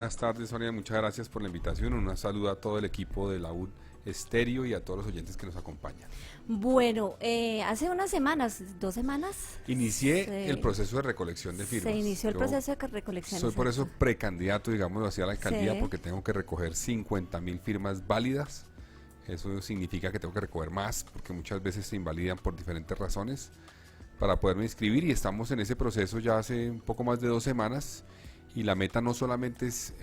Buenas tardes, Sonia. Muchas gracias por la invitación. Un saludo a todo el equipo de la UD Estéreo y a todos los oyentes que nos acompañan. Bueno, hace unas semanas, 2 semanas, Inicié el proceso de recolección de se firmas. inició el Yo proceso de recolección, soy por eso exacto. precandidato, digamos, hacia la alcaldía, Sí. porque tengo que recoger 50.000 firmas válidas. Eso significa que tengo que recoger más, porque muchas veces se invalidan por diferentes razones, para poderme inscribir, y estamos en ese proceso ya hace un poco más de 2 semanas. Y la meta no solamente es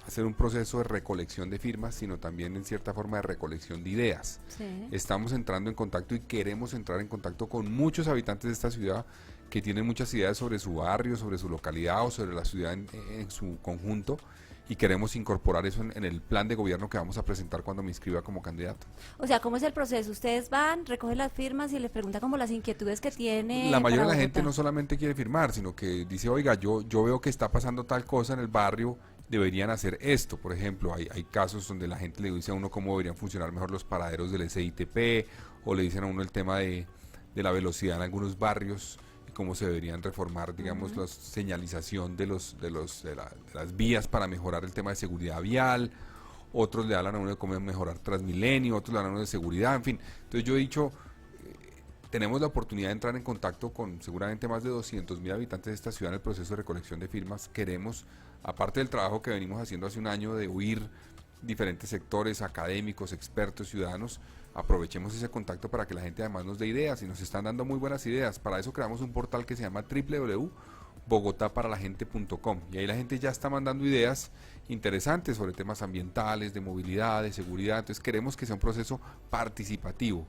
hacer un proceso de recolección de firmas, sino también en cierta forma de recolección de ideas. Sí. Estamos entrando en contacto y queremos entrar en contacto con muchos habitantes de esta ciudad que tienen muchas ideas sobre su barrio, sobre su localidad o sobre la ciudad en su conjunto, y queremos incorporar eso en el plan de gobierno que vamos a presentar cuando me inscriba como candidato. O sea, ¿cómo es el proceso? Ustedes van, recogen las firmas y les preguntan como las inquietudes que La tiene mayoría para de la gente Bogotá. no solamente quiere firmar, sino que dice, oiga, yo veo que está pasando tal cosa en el barrio, deberían hacer esto. Por ejemplo, hay casos donde la gente le dice a uno cómo deberían funcionar mejor los paraderos del SITP, o le dicen a uno el tema de la velocidad en algunos barrios y cómo se deberían reformar, digamos, Ujú. la señalización de las vías para mejorar el tema de seguridad vial. Otros le hablan a uno de cómo mejorar Transmilenio, otros le hablan a uno de seguridad, en fin. Entonces yo he dicho, tenemos la oportunidad de entrar en contacto con seguramente más de 200.000 habitantes de esta ciudad en el proceso de recolección de firmas. Queremos, aparte del trabajo que venimos haciendo hace un año de oír diferentes sectores académicos, expertos, ciudadanos, aprovechemos ese contacto para que la gente además nos dé ideas, y nos están dando muy buenas ideas. Para eso creamos un portal que se llama www.bogotaparalagente.com, y ahí la gente ya está mandando ideas interesantes sobre temas ambientales, de movilidad, de seguridad. Entonces queremos que sea un proceso participativo.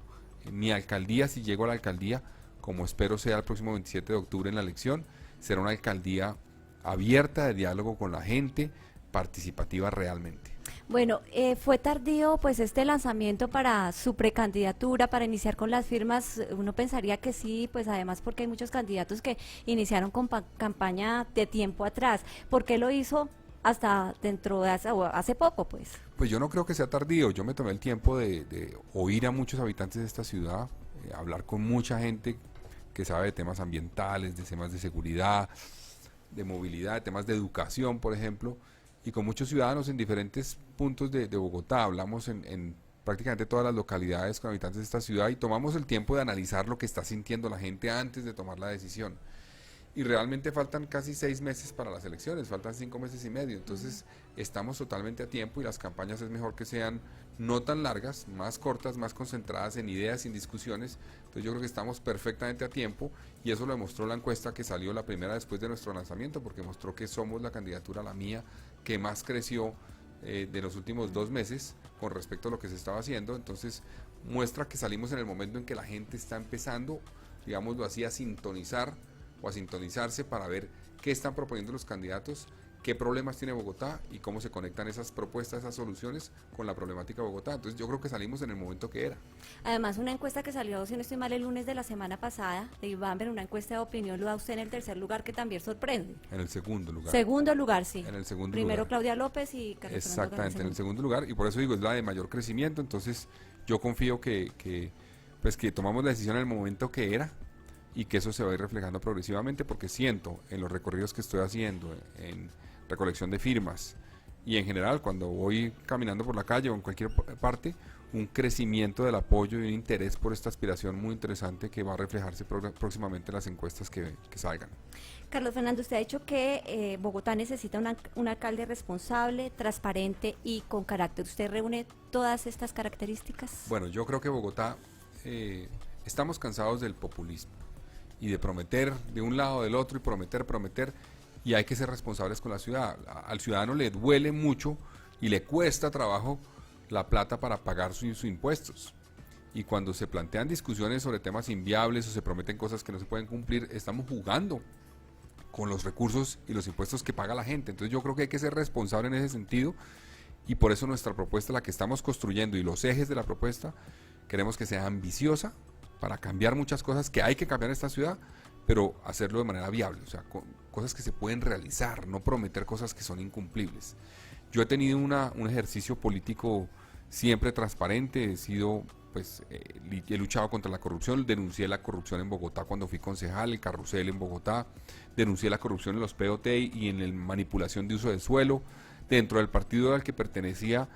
Mi alcaldía, si llego a la alcaldía, como espero sea el próximo 27 de octubre en la elección, será una alcaldía abierta, de diálogo con la gente, participativa realmente. Bueno, fue tardío pues este lanzamiento para su precandidatura, para iniciar con las firmas. Uno pensaría que sí, pues además porque hay muchos candidatos que iniciaron con campaña de tiempo atrás. ¿Por qué lo hizo hasta dentro de o hace poco, pues? Pues yo no creo que sea tardío. Yo me tomé el tiempo de oír a muchos habitantes de esta ciudad, hablar con mucha gente que sabe de temas ambientales, de temas de seguridad, de movilidad, de temas de educación, por ejemplo, y con muchos ciudadanos en diferentes puntos de Bogotá. Hablamos en prácticamente todas las localidades con habitantes de esta ciudad, y tomamos el tiempo de analizar lo que está sintiendo la gente antes de tomar la decisión. Y realmente faltan casi 6 meses para las elecciones, faltan 5 meses y medio. Entonces estamos totalmente a tiempo, y las campañas es mejor que sean no tan largas, más cortas, más concentradas en ideas y en discusiones. Entonces yo creo que estamos perfectamente a tiempo, y eso lo demostró la encuesta que salió la primera después de nuestro lanzamiento, porque mostró que somos la candidatura, la mía, que más creció de los últimos 2 meses con respecto a lo que se estaba haciendo. Entonces muestra que salimos en el momento en que la gente está empezando, digámoslo así, a sintonizar o a sintonizarse para ver qué están proponiendo los candidatos, qué problemas tiene Bogotá y cómo se conectan esas propuestas, esas soluciones con la problemática de Bogotá. Entonces yo creo que salimos en el momento que era. Además, una encuesta que salió, si no estoy mal, el lunes de la semana pasada, de Iván, una encuesta de opinión, lo da usted en el tercer lugar, que también sorprende. En el segundo lugar. Segundo lugar, sí. En el segundo Primero lugar. Claudia López y Carlos Fernando Galán Exactamente, en el segundo. segundo lugar. Y por eso digo, es la de mayor crecimiento. Entonces yo confío pues que tomamos la decisión en el momento que era, y que eso se va a ir reflejando progresivamente, porque siento en los recorridos que estoy haciendo, en recolección de firmas, y en general cuando voy caminando por la calle o en cualquier parte, un crecimiento del apoyo y un interés por esta aspiración muy interesante, que va a reflejarse próximamente en las encuestas que salgan. Carlos Fernando, usted ha dicho que Bogotá necesita un alcalde responsable, transparente y con carácter. ¿Usted reúne todas estas características? Bueno, yo creo que Bogotá, estamos cansados del populismo y de prometer de un lado o del otro, y prometer, prometer, y hay que ser responsables con la ciudad. Al ciudadano le duele mucho y le cuesta trabajo la plata para pagar sus impuestos. Y cuando se plantean discusiones sobre temas inviables o se prometen cosas que no se pueden cumplir, estamos jugando con los recursos y los impuestos que paga la gente. Entonces yo creo que hay que ser responsable en ese sentido, y por eso nuestra propuesta, la que estamos construyendo, y los ejes de la propuesta, queremos que sea ambiciosa para cambiar muchas cosas que hay que cambiar en esta ciudad, pero hacerlo de manera viable, o sea, con cosas que se pueden realizar, no prometer cosas que son incumplibles. Yo he tenido un ejercicio político siempre transparente, he sido, pues, he luchado contra la corrupción, denuncié la corrupción en Bogotá cuando fui concejal, el carrusel en Bogotá, denuncié la corrupción en los POT y en la manipulación de uso de suelo, dentro del partido al que pertenecía,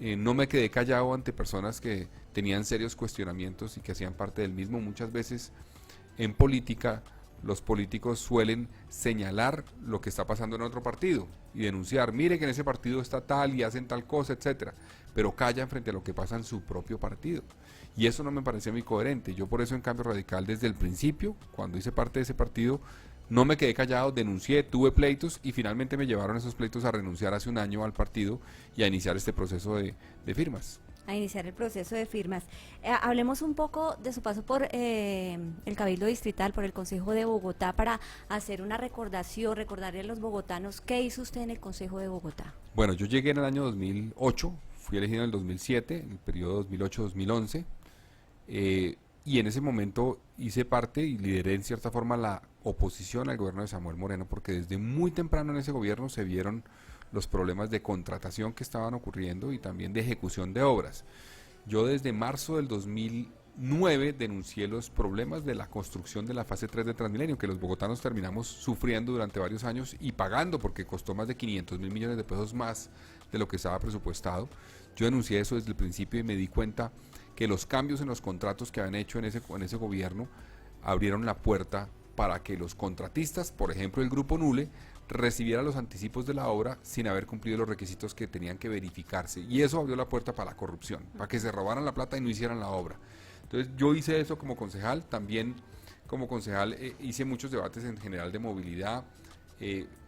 no me quedé callado ante personas que tenían serios cuestionamientos y que hacían parte del mismo. Muchas veces en política los políticos suelen señalar lo que está pasando en otro partido y denunciar, mire que en ese partido está tal y hacen tal cosa, etcétera, pero callan frente a lo que pasa en su propio partido. Y eso no me parecía muy coherente. Yo por eso en Cambio Radical desde el principio, cuando hice parte de ese partido, no me quedé callado, denuncié, tuve pleitos y finalmente me llevaron esos pleitos a renunciar hace un año al partido y a iniciar este proceso de firmas. A iniciar el proceso de firmas. Hablemos un poco de su paso por el Cabildo Distrital, por el Consejo de Bogotá, para hacer una recordación, recordarle a los bogotanos qué hizo usted en el Consejo de Bogotá. Bueno, yo llegué en el año 2008, fui elegido en el 2007, en el periodo 2008-2011, y en ese momento hice parte y lideré en cierta forma la oposición al gobierno de Samuel Moreno, porque desde muy temprano en ese gobierno se vieron los problemas de contratación que estaban ocurriendo y también de ejecución de obras. Yo desde marzo del 2009 denuncié los problemas de la construcción de la fase 3 de Transmilenio, que los bogotanos terminamos sufriendo durante varios años y pagando porque costó más de 500.000 millones de pesos más de lo que estaba presupuestado. Yo denuncié eso desde el principio y me di cuenta que los cambios en los contratos que habían hecho en ese gobierno abrieron la puerta para que los contratistas, por ejemplo el Grupo Nule, recibiera los anticipos de la obra sin haber cumplido los requisitos que tenían que verificarse, y eso abrió la puerta para la corrupción, para que se robaran la plata y no hicieran la obra. Entonces yo hice eso como concejal, también como concejal hice muchos debates en general de movilidad,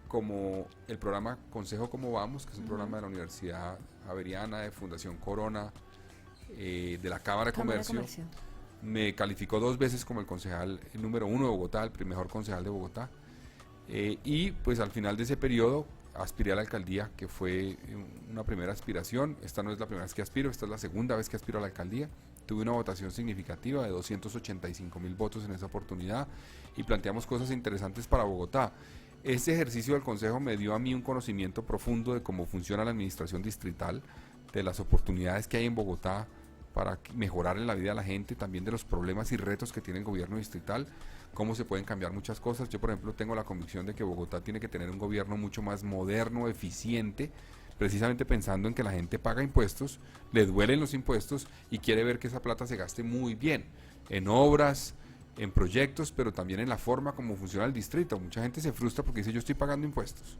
como el programa Consejo Cómo Vamos, que es un programa de la Universidad Javeriana, de Fundación Corona, de la Cámara de Comercio. Me calificó 2 veces como el concejal número 1 de Bogotá, el mejor concejal de Bogotá. Y pues al final de ese periodo aspiré a la alcaldía, que fue una primera aspiración. Esta no es la primera vez que aspiro, esta es la segunda vez que aspiro a la alcaldía. Tuve una votación significativa de 285.000 votos en esa oportunidad y planteamos cosas interesantes para Bogotá. Este ejercicio del consejo me dio a mí un conocimiento profundo de cómo funciona la administración distrital, de las oportunidades que hay en Bogotá para mejorar en la vida de la gente, también de los problemas y retos que tiene el gobierno distrital, cómo se pueden cambiar muchas cosas. Yo, por ejemplo, tengo la convicción de que Bogotá tiene que tener un gobierno mucho más moderno, eficiente, precisamente pensando en que la gente paga impuestos, le duelen los impuestos y quiere ver que esa plata se gaste muy bien, en obras, en proyectos, pero también en la forma como funciona el distrito. Mucha gente se frustra porque dice yo estoy pagando impuestos.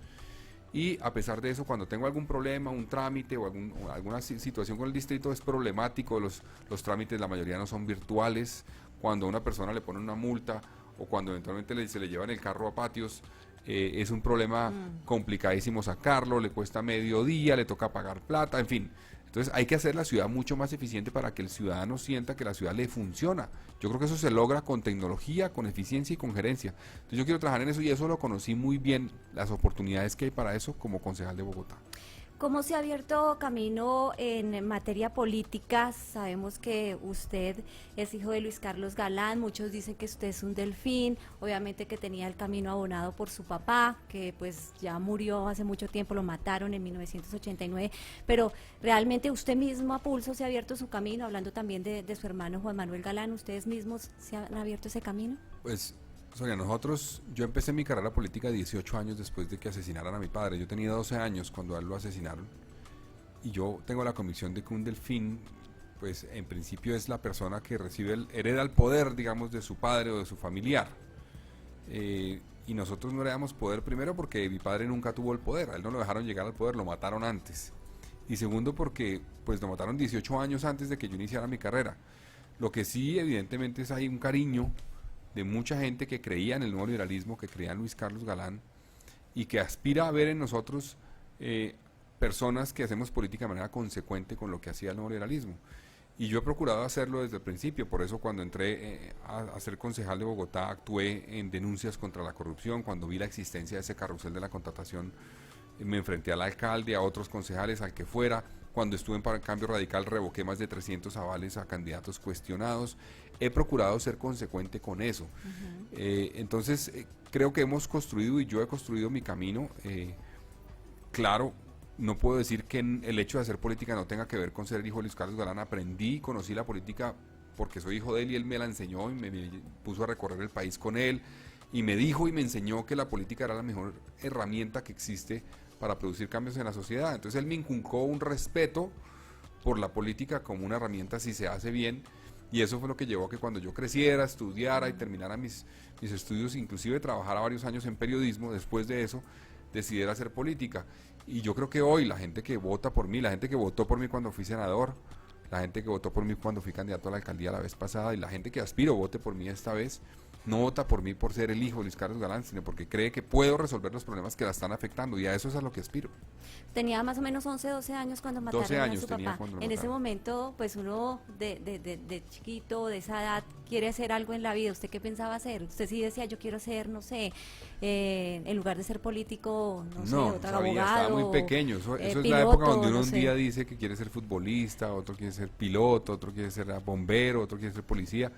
Y a pesar de eso, cuando tengo algún problema, un trámite o alguna situación con el distrito es problemático, los trámites la mayoría no son virtuales, cuando a una persona le ponen una multa o cuando eventualmente se le llevan el carro a patios, es un problema complicadísimo sacarlo, le cuesta medio día, le toca pagar plata, en fin. Entonces hay que hacer la ciudad mucho más eficiente para que el ciudadano sienta que la ciudad le funciona. Yo creo que eso se logra con tecnología, con eficiencia y con gerencia. Entonces yo quiero trabajar en eso y eso lo conocí muy bien, las oportunidades que hay para eso como concejal de Bogotá. ¿Cómo se ha abierto camino en materia política? Sabemos que usted es hijo de Luis Carlos Galán, muchos dicen que usted es un delfín, obviamente que tenía el camino abonado por su papá, que pues ya murió hace mucho tiempo, lo mataron en 1989, pero realmente usted mismo a pulso se ha abierto su camino, hablando también de su hermano Juan Manuel Galán, ¿ustedes mismos se han abierto ese camino? Pues Sonia, yo empecé mi carrera política 18 años después de que asesinaran a mi padre. Yo tenía 12 años cuando a él lo asesinaron. Y yo tengo la convicción de que un delfín, pues en principio es la persona que hereda el poder, digamos, de su padre o de su familiar. Y nosotros no heredamos poder primero porque mi padre nunca tuvo el poder. A él no lo dejaron llegar al poder, lo mataron antes. Y segundo porque pues lo mataron 18 años antes de que yo iniciara mi carrera. Lo que sí evidentemente es hay un cariño de mucha gente que creía en el nuevo liberalismo, que creía en Luis Carlos Galán y que aspira a ver en nosotros personas que hacemos política de manera consecuente con lo que hacía el nuevo liberalismo. Y yo he procurado hacerlo desde el principio, por eso cuando entré a ser concejal de Bogotá actué en denuncias contra la corrupción, cuando vi la existencia de ese carrusel de la contratación me enfrenté al alcalde, a otros concejales, al que fuera. Cuando estuve en Cambio Radical revoqué más de 300 avales a candidatos cuestionados. He procurado ser consecuente con eso. Entonces, creo que hemos construido y yo he construido mi camino. Claro, no puedo decir que el hecho de hacer política no tenga que ver con ser hijo de Luis Carlos Galán. Aprendí y conocí la política porque soy hijo de él y él me la enseñó y me puso a recorrer el país con él. Y me dijo y me enseñó que la política era la mejor herramienta que existe para producir cambios en la sociedad. Entonces él me inculcó un respeto por la política como una herramienta si se hace bien, y eso fue lo que llevó a que cuando yo creciera, estudiara y terminara mis estudios, inclusive trabajara varios años en periodismo, después de eso decidiera hacer política. Y yo creo que hoy la gente que vota por mí, la gente que votó por mí cuando fui senador, la gente que votó por mí cuando fui candidato a la alcaldía la vez pasada, y la gente que aspiro vote por mí esta vez, no vota por mí por ser el hijo de Luis Carlos Galán, sino porque cree que puedo resolver los problemas que la están afectando, y a eso es a lo que aspiro. Tenía más o menos 11, 12 años cuando mataron 12 a años su tenía papá. cuando lo En ese mataron. momento, pues uno de chiquito, de esa edad, quiere hacer algo en la vida. ¿Usted qué pensaba hacer? Usted sí decía, yo quiero ser, no sé, en lugar de ser político, no sé, otro sabía, abogado. estaba muy pequeño. Eso es la piloto, época donde uno no un sé. día dice que quiere ser futbolista, otro quiere ser piloto, otro quiere ser bombero, otro quiere ser policía.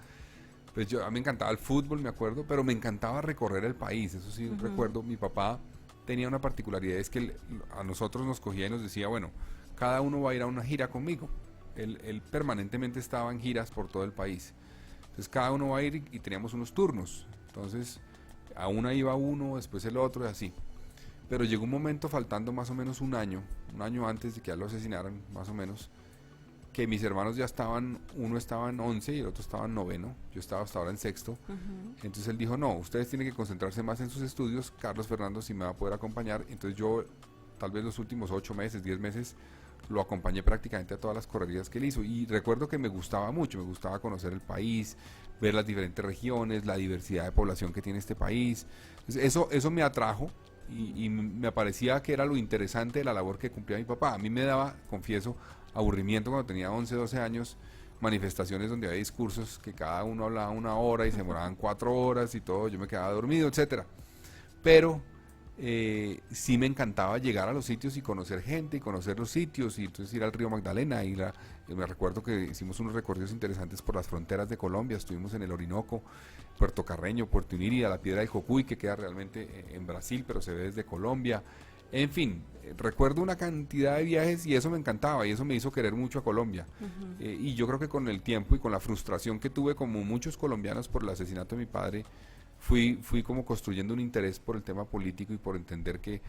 Pues a mí me encantaba el fútbol, me acuerdo, pero me encantaba recorrer el país. Eso sí, recuerdo, mi papá tenía una particularidad, es que a nosotros nos cogía y nos decía, bueno, cada uno va a ir a una gira conmigo. Él permanentemente estaba en giras por todo el país. Entonces cada uno va a ir y teníamos unos turnos. Entonces a una iba uno, después el otro y así. Pero llegó un momento, faltando más o menos un año antes de que ya lo asesinaran, más o menos, que mis hermanos ya estaban, uno estaba en 11 y el otro estaba en noveno, yo estaba hasta ahora en sexto. Entonces él dijo, no, ustedes tienen que concentrarse más en sus estudios, Carlos Fernando sí me va a poder acompañar. Entonces yo, tal vez los últimos 8 meses, 10 meses, lo acompañé prácticamente a todas las correrías que él hizo, y recuerdo que me gustaba mucho, me gustaba conocer el país, ver las diferentes regiones, la diversidad de población que tiene este país. Entonces, eso me atrajo, y me parecía que era lo interesante de la labor que cumplía mi papá. A mí me daba, confieso, aburrimiento cuando tenía 11, 12 años, manifestaciones donde había discursos que cada uno hablaba 1 hora y se demoraban 4 horas y todo, yo me quedaba dormido, etcétera. Pero sí me encantaba llegar a los sitios y conocer gente y conocer los sitios, y entonces ir al río Magdalena, me recuerdo que hicimos unos recorridos interesantes por las fronteras de Colombia, estuvimos en el Orinoco, Puerto Carreño, Puerto Inírida, la Piedra del Cocuy, que queda realmente en Brasil, pero se ve desde Colombia. En fin, recuerdo una cantidad de viajes y eso me encantaba y eso me hizo querer mucho a Colombia. Y yo creo que con el tiempo y con la frustración que tuve, como muchos colombianos, por el asesinato de mi padre, fui como construyendo un interés por el tema político y por entender que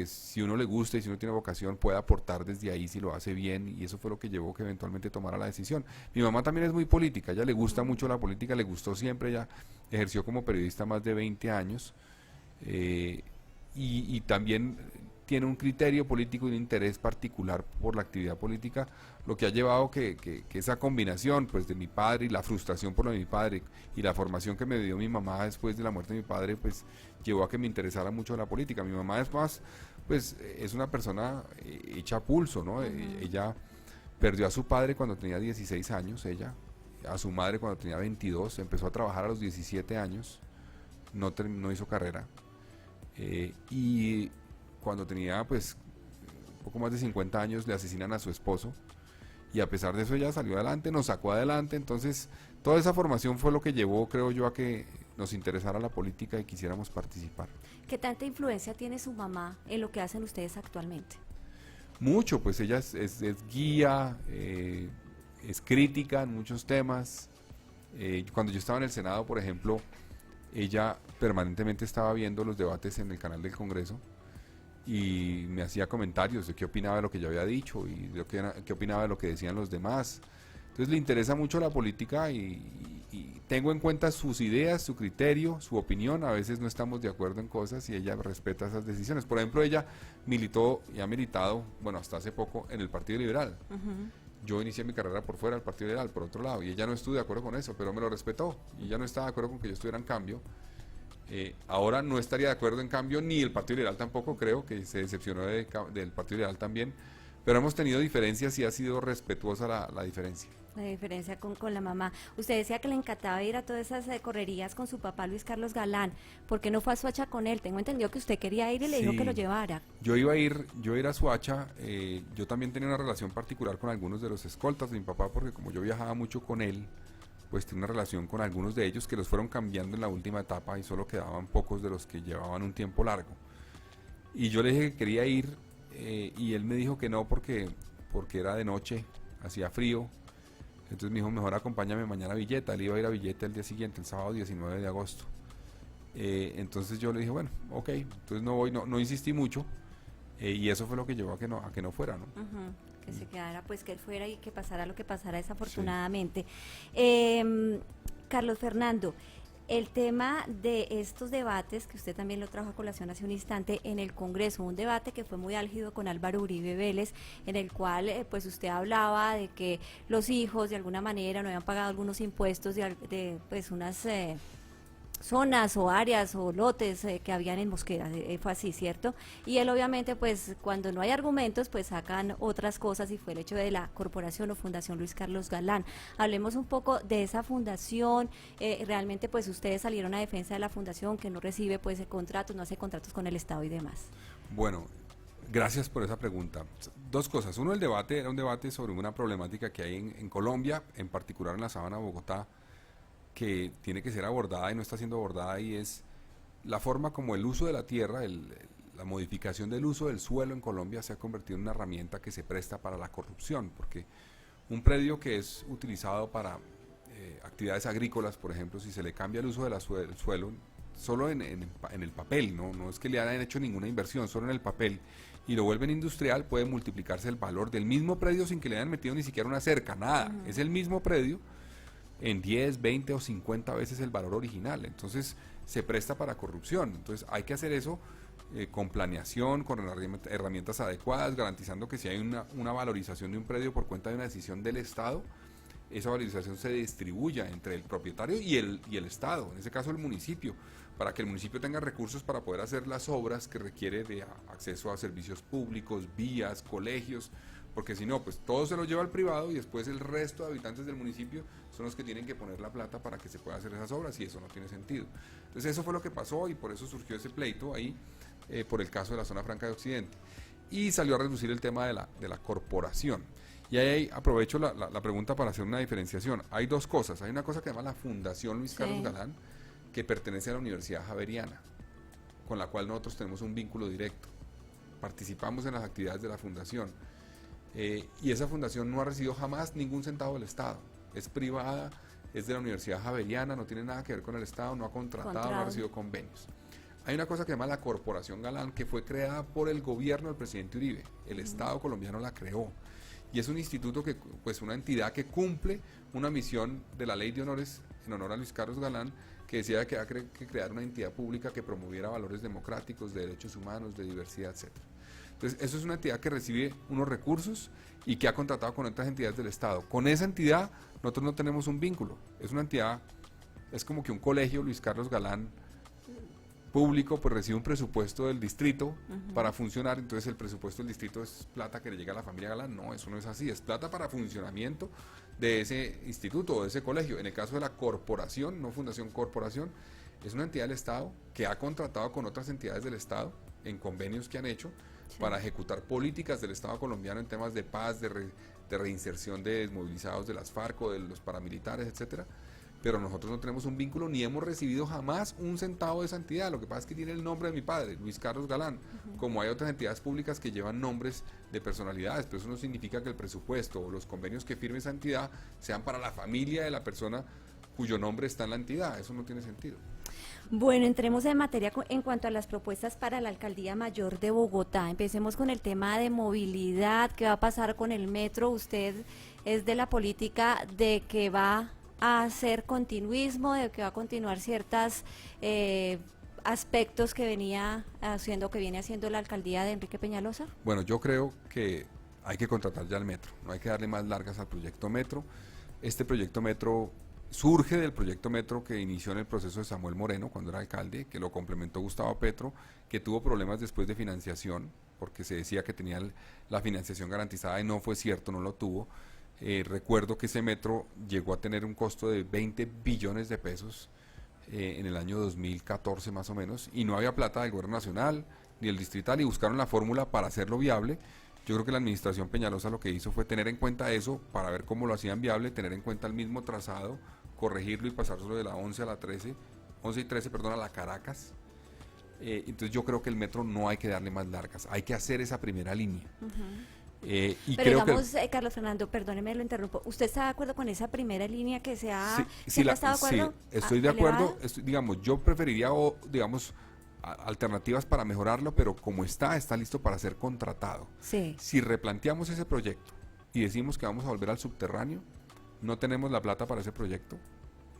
si uno le gusta y si uno tiene vocación puede aportar desde ahí si lo hace bien, y eso fue lo que llevó que eventualmente tomara la decisión. Mi mamá también es muy política, ella le gusta mucho la política, le gustó siempre, ella ejerció como periodista más de 20 años. Y también tiene un criterio político y un interés particular por la actividad política, lo que ha llevado que esa combinación, pues, de mi padre y la frustración por lo de mi padre y la formación que me dio mi mamá después de la muerte de mi padre, pues llevó a que me interesara mucho la política. Mi mamá es más, pues es una persona hecha a pulso, ¿no? Ella perdió a su padre cuando tenía 16 años, a su madre cuando tenía 22, empezó a trabajar a los 17 años, no hizo carrera. Y cuando tenía pues un poco más de 50 años le asesinan a su esposo, y a pesar de eso ella salió adelante, nos sacó adelante. Entonces toda esa formación fue lo que llevó, creo yo, a que nos interesara la política y quisiéramos participar. ¿Qué tanta influencia tiene su mamá en lo que hacen ustedes actualmente? Mucho, pues ella es guía, es crítica en muchos temas. Cuando yo estaba en el Senado, por ejemplo, ella permanentemente estaba viendo los debates en el canal del Congreso y me hacía comentarios de qué opinaba de lo que yo había dicho y de qué opinaba de lo que decían los demás. Entonces le interesa mucho la política y tengo en cuenta sus ideas, su criterio, su opinión. A veces no estamos de acuerdo en cosas y ella respeta esas decisiones. Por ejemplo, ella militó y ha militado, bueno, hasta hace poco, en el Partido Liberal. Yo inicié mi carrera por fuera del Partido Liberal, por otro lado, y ella no estuvo de acuerdo con eso, pero me lo respetó, y ella no estaba de acuerdo con que yo estuviera en cambio. Ahora no estaría de acuerdo en cambio, ni el Partido Liberal tampoco, creo que se decepcionó del Partido Liberal también, pero hemos tenido diferencias y ha sido respetuosa la diferencia. La diferencia con la mamá. Usted decía que le encantaba ir a todas esas correrías con su papá Luis Carlos Galán. ¿Por qué no fue a Soacha con él? Tengo entendido que usted quería ir y le dijo que lo llevara. Yo iba a ir a Soacha. Yo también tenía una relación particular con algunos de los escoltas de mi papá, porque como yo viajaba mucho con él, pues tenía una relación con algunos de ellos que los fueron cambiando en la última etapa y solo quedaban pocos de los que llevaban un tiempo largo. Y yo le dije que quería ir, y él me dijo que no porque era de noche, hacía frío. Entonces me dijo, mejor acompáñame mañana a Villeta. Él iba a ir a Villeta el día siguiente, el sábado 19 de agosto. Entonces yo le dije, bueno, ok, entonces no voy, no insistí mucho. Y eso fue lo que llevó a que no fuera, ¿no? Ujú, que se quedara, pues que él fuera y que pasara lo que pasara Sí. desafortunadamente. Carlos Fernando, el tema de estos debates, que usted también lo trajo a colación hace un instante en el Congreso, un debate que fue muy álgido con Álvaro Uribe Vélez, en el cual pues usted hablaba de que los hijos de alguna manera no habían pagado algunos impuestos de pues unas zonas o áreas o lotes que habían en Mosquera, fue así, ¿cierto? Y él obviamente pues cuando no hay argumentos pues sacan otras cosas y fue el hecho de la corporación o Fundación Luis Carlos Galán. Hablemos un poco de esa fundación, realmente pues ustedes salieron a defensa de la fundación que no recibe pues contratos, no hace contratos con el Estado y demás. Bueno, gracias por esa pregunta. Dos cosas. Uno, el debate era un debate sobre una problemática que hay en Colombia, en particular en la Sabana de Bogotá, que tiene que ser abordada y no está siendo abordada, y es la forma como el uso de la tierra, la modificación del uso del suelo en Colombia se ha convertido en una herramienta que se presta para la corrupción, porque un predio que es utilizado para actividades agrícolas, por ejemplo, si se le cambia el uso del suelo, solo en el papel, no es que le hayan hecho ninguna inversión, solo en el papel, y lo vuelven industrial, puede multiplicarse el valor del mismo predio sin que le hayan metido ni siquiera una cerca, nada, es el mismo predio, en 10, 20 o 50 veces el valor original. Entonces se presta para corrupción. Entonces hay que hacer eso con planeación, con herramientas adecuadas, garantizando que si hay una valorización de un predio por cuenta de una decisión del Estado, esa valorización se distribuya entre el propietario y el Estado, en ese caso el municipio, para que el municipio tenga recursos para poder hacer las obras que requiere de acceso a servicios públicos, vías, colegios, porque si no, pues todo se lo lleva al privado y después el resto de habitantes del municipio son los que tienen que poner la plata para que se pueda hacer esas obras, y eso no tiene sentido. Entonces eso fue lo que pasó y por eso surgió ese pleito ahí, por el caso de la Zona Franca de Occidente. Y salió a reducir el tema de la corporación. Y ahí aprovecho la pregunta para hacer una diferenciación. Hay dos cosas. Hay una cosa que se llama la Fundación Luis Carlos Galán, que pertenece a la Universidad Javeriana, con la cual nosotros tenemos un vínculo directo. Participamos en las actividades de la fundación. Y esa fundación no ha recibido jamás ningún centavo del Estado. Es privada, es de la Universidad Javeriana, no tiene nada que ver con el Estado, no ha contratado, no ha recibido convenios. Hay una cosa que se llama la Corporación Galán, que fue creada por el gobierno del presidente Uribe. El Estado colombiano la creó. Y es un instituto que, pues una entidad que cumple una misión de la Ley de Honores en honor a Luis Carlos Galán, que decía que había que crear una entidad pública que promoviera valores democráticos, de derechos humanos, de diversidad, etcétera. Entonces, eso es una entidad que recibe unos recursos y que ha contratado con otras entidades del Estado. Con esa entidad nosotros no tenemos un vínculo. Es una entidad, es como que un colegio Luis Carlos Galán público, pues recibe un presupuesto del distrito para funcionar, entonces el presupuesto del distrito es plata que le llega a la familia Galán. No, eso no es así, es plata para funcionamiento de ese instituto o de ese colegio. En el caso de la corporación, no fundación, corporación, es una entidad del Estado que ha contratado con otras entidades del Estado en convenios que han hecho para ejecutar políticas del Estado colombiano en temas de paz, de reinserción de desmovilizados de las FARC o de los paramilitares, etcétera. Pero nosotros no tenemos un vínculo ni hemos recibido jamás un centavo de esa entidad. Lo que pasa es que tiene el nombre de mi padre, Luis Carlos Galán, como hay otras entidades públicas que llevan nombres de personalidades, pero eso no significa que el presupuesto o los convenios que firme esa entidad sean para la familia de la persona cuyo nombre está en la entidad. Eso no tiene sentido. Bueno, entremos en materia en cuanto a las propuestas para la Alcaldía Mayor de Bogotá. Empecemos con el tema de movilidad. ¿Qué va a pasar con el metro? Usted es de la política de que va a hacer continuismo, de que va a continuar ciertos aspectos que viene haciendo la alcaldía de Enrique Peñalosa. Bueno, yo creo que hay que contratar ya el metro, no hay que darle más largas al proyecto metro. Este proyecto metro surge del proyecto metro que inició en el proceso de Samuel Moreno cuando era alcalde, que lo complementó Gustavo Petro, que tuvo problemas después de financiación, porque se decía que tenía la financiación garantizada y no fue cierto, no lo tuvo. Recuerdo que ese metro llegó a tener un costo de 20 billones de pesos en el año 2014 más o menos, y no había plata del gobierno nacional ni el distrital, y buscaron la fórmula para hacerlo viable. Yo creo que la administración Peñalosa lo que hizo fue tener en cuenta eso para ver cómo lo hacían viable, tener en cuenta el mismo trazado, corregirlo y pasárselo de la 11 a la 13, 11 y 13, perdón, a la Caracas. Entonces yo creo que el metro no hay que darle más largas, hay que hacer esa primera línea. Y pero creo digamos, Carlos Fernando, perdóneme, lo interrumpo. ¿Usted está de acuerdo con esa primera línea que se ha... Sí, está de acuerdo? Sí, estoy de acuerdo. Digamos, yo preferiría, digamos, alternativas para mejorarlo, pero como está listo para ser contratado. Sí. Si replanteamos ese proyecto y decimos que vamos a volver al subterráneo, no tenemos la plata para ese proyecto,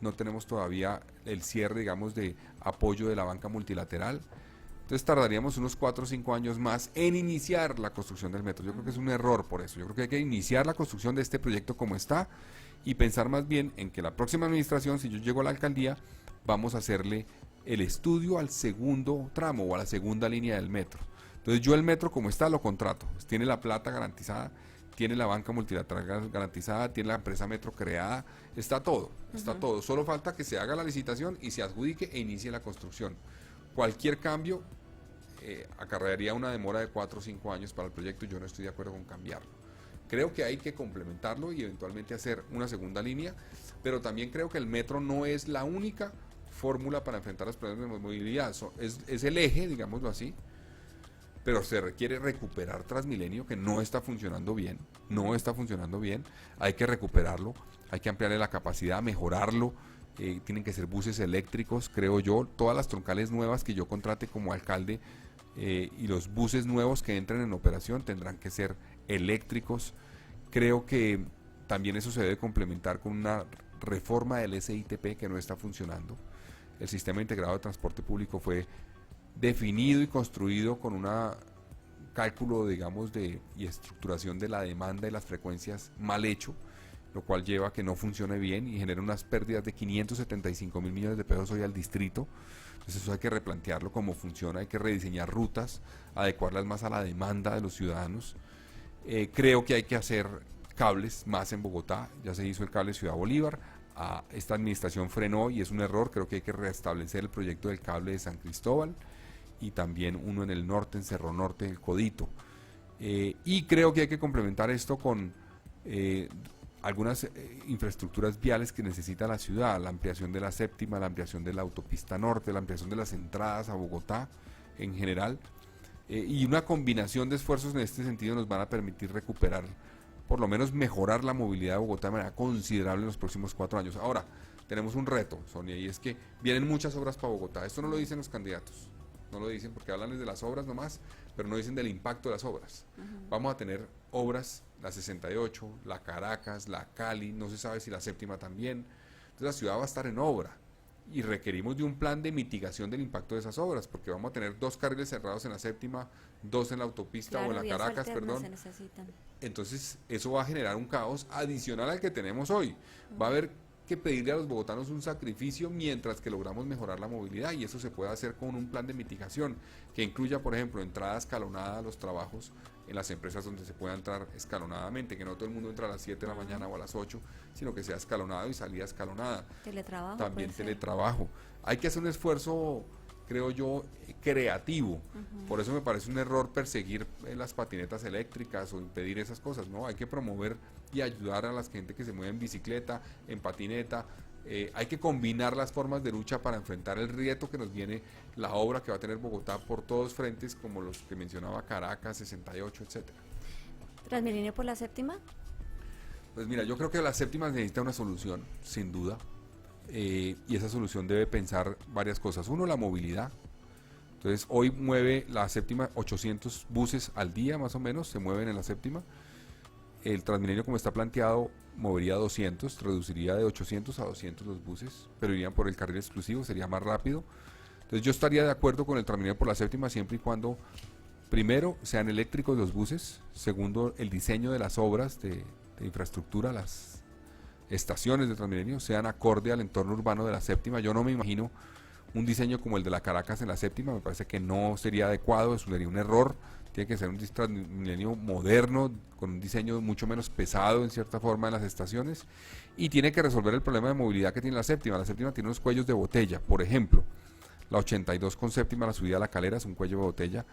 no tenemos todavía el cierre, digamos, de apoyo de la banca multilateral. Entonces tardaríamos unos 4 o 5 años más en iniciar la construcción del metro. Yo creo que es un error por eso. Yo creo que hay que iniciar la construcción de este proyecto como está y pensar más bien en que la próxima administración, si yo llego a la alcaldía, vamos a hacerle el estudio al segundo tramo o a la segunda línea del metro. Entonces yo el metro como está lo contrato. Pues tiene la plata garantizada, tiene la banca multilateral garantizada, tiene la empresa metro creada, está todo, está todo. Solo falta que se haga la licitación y se adjudique e inicie la construcción. Cualquier cambio acarrearía una demora de 4 o 5 años para el proyecto y yo no estoy de acuerdo con cambiarlo. Creo que hay que complementarlo y eventualmente hacer una segunda línea, pero también creo que el metro no es la única fórmula para enfrentar los problemas de movilidad. Es el eje, digámoslo así, pero se requiere recuperar Transmilenio, que no está funcionando bien, hay que recuperarlo, hay que ampliarle la capacidad, mejorarlo, tienen que ser buses eléctricos, creo yo, todas las troncales nuevas que yo contrate como alcalde y los buses nuevos que entren en operación tendrán que ser eléctricos. Creo que también eso se debe complementar con una reforma del SITP que no está funcionando. El sistema integrado de transporte público fue definido y construido con un cálculo, digamos, y estructuración de la demanda y las frecuencias mal hecho, lo cual lleva a que no funcione bien y genera unas pérdidas de 575.000 millones de pesos hoy al distrito. Entonces eso hay que replantearlo cómo funciona, hay que rediseñar rutas, adecuarlas más a la demanda de los ciudadanos. Creo que hay que hacer cables más en Bogotá, ya se hizo el cable Ciudad Bolívar, esta administración frenó y es un error, creo que hay que restablecer el proyecto del cable de San Cristóbal y también uno en el norte, en Cerro Norte, el Codito. Y creo que hay que complementar esto con algunas infraestructuras viales que necesita la ciudad, la ampliación de la séptima, la ampliación de la autopista norte, la ampliación de las entradas a Bogotá en general, y una combinación de esfuerzos en este sentido nos van a permitir recuperar, por lo menos mejorar la movilidad de Bogotá de manera considerable en los próximos 4 años. Ahora, tenemos un reto, Sonia, y es que vienen muchas obras para Bogotá. Esto no lo dicen los candidatos, no lo dicen porque hablan de las obras nomás, pero no dicen del impacto de las obras. Vamos a tener obras, la 68, la Caracas, la Cali, no se sabe si la séptima también. Entonces la ciudad va a estar en obra y requerimos de un plan de mitigación del impacto de esas obras, porque vamos a tener 2 carriles cerrados en la séptima, 2 en la autopista, claro, o en la Caracas, perdón. Entonces eso va a generar un caos adicional al que tenemos hoy. Va a haber que pedirle a los bogotanos un sacrificio mientras que logramos mejorar la movilidad, y eso se puede hacer con un plan de mitigación que incluya, por ejemplo, entrada escalonada a los trabajos en las empresas donde se pueda entrar escalonadamente, que no todo el mundo entra a las 7 de la mañana o a las 8, sino que sea escalonado y salida escalonada. Teletrabajo. También teletrabajo. Hay que hacer un esfuerzo, creo yo, creativo. Por eso me parece un error perseguir las patinetas eléctricas o impedir esas cosas, ¿no? Hay que promover y ayudar a la gente que se mueve en bicicleta, en patineta. Hay que combinar las formas de lucha para enfrentar el reto que nos viene la obra que va a tener Bogotá por todos frentes, como los que mencionaba, Caracas, 68, etcétera. ¿Transmilenio por la séptima? Pues mira, yo creo que la séptima necesita una solución, sin duda, y esa solución debe pensar varias cosas. Uno, la movilidad. Entonces hoy mueve la séptima 800 buses al día más o menos, se mueven en la séptima. El Transmilenio, como está planteado, movería 200, reduciría de 800 a 200 los buses, pero irían por el carril exclusivo, sería más rápido. Entonces yo estaría de acuerdo con el Transmilenio por la séptima siempre y cuando, primero, sean eléctricos los buses, segundo, el diseño de las obras de infraestructura, las estaciones de Transmilenio, sean acorde al entorno urbano de la séptima. Yo no me imagino un diseño como el de la Caracas en la séptima, me parece que no sería adecuado, eso sería un error. Tiene que ser un Transmilenio moderno, con un diseño mucho menos pesado en cierta forma en las estaciones, y tiene que resolver el problema de movilidad que tiene la séptima. La séptima tiene unos cuellos de botella, por ejemplo, la 82 con séptima, la subida a la Calera es un cuello de botella,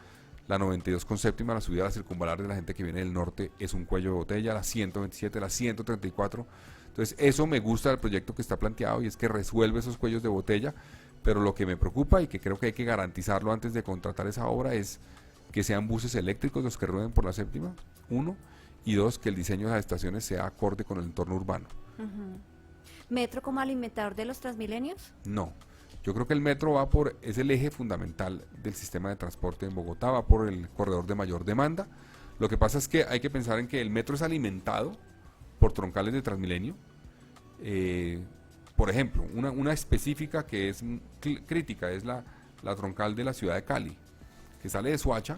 la 92 con séptima, la subida a la circunvalar de la gente que viene del norte es un cuello de botella, la 127, la 134, entonces eso me gusta del proyecto que está planteado y es que resuelve esos cuellos de botella, pero lo que me preocupa y que creo que hay que garantizarlo antes de contratar esa obra es que sean buses eléctricos los que rueden por la séptima, 1, y 2, que el diseño de las estaciones sea acorde con el entorno urbano. ¿Metro como alimentador de los Transmilenios? No, Yo creo que el metro es el eje fundamental del sistema de transporte en Bogotá, va por el corredor de mayor demanda. Lo que pasa es que hay que pensar en que el metro es alimentado por troncales de Transmilenio. Por ejemplo, una específica que es crítica es la troncal de la ciudad de Cali, que sale de Soacha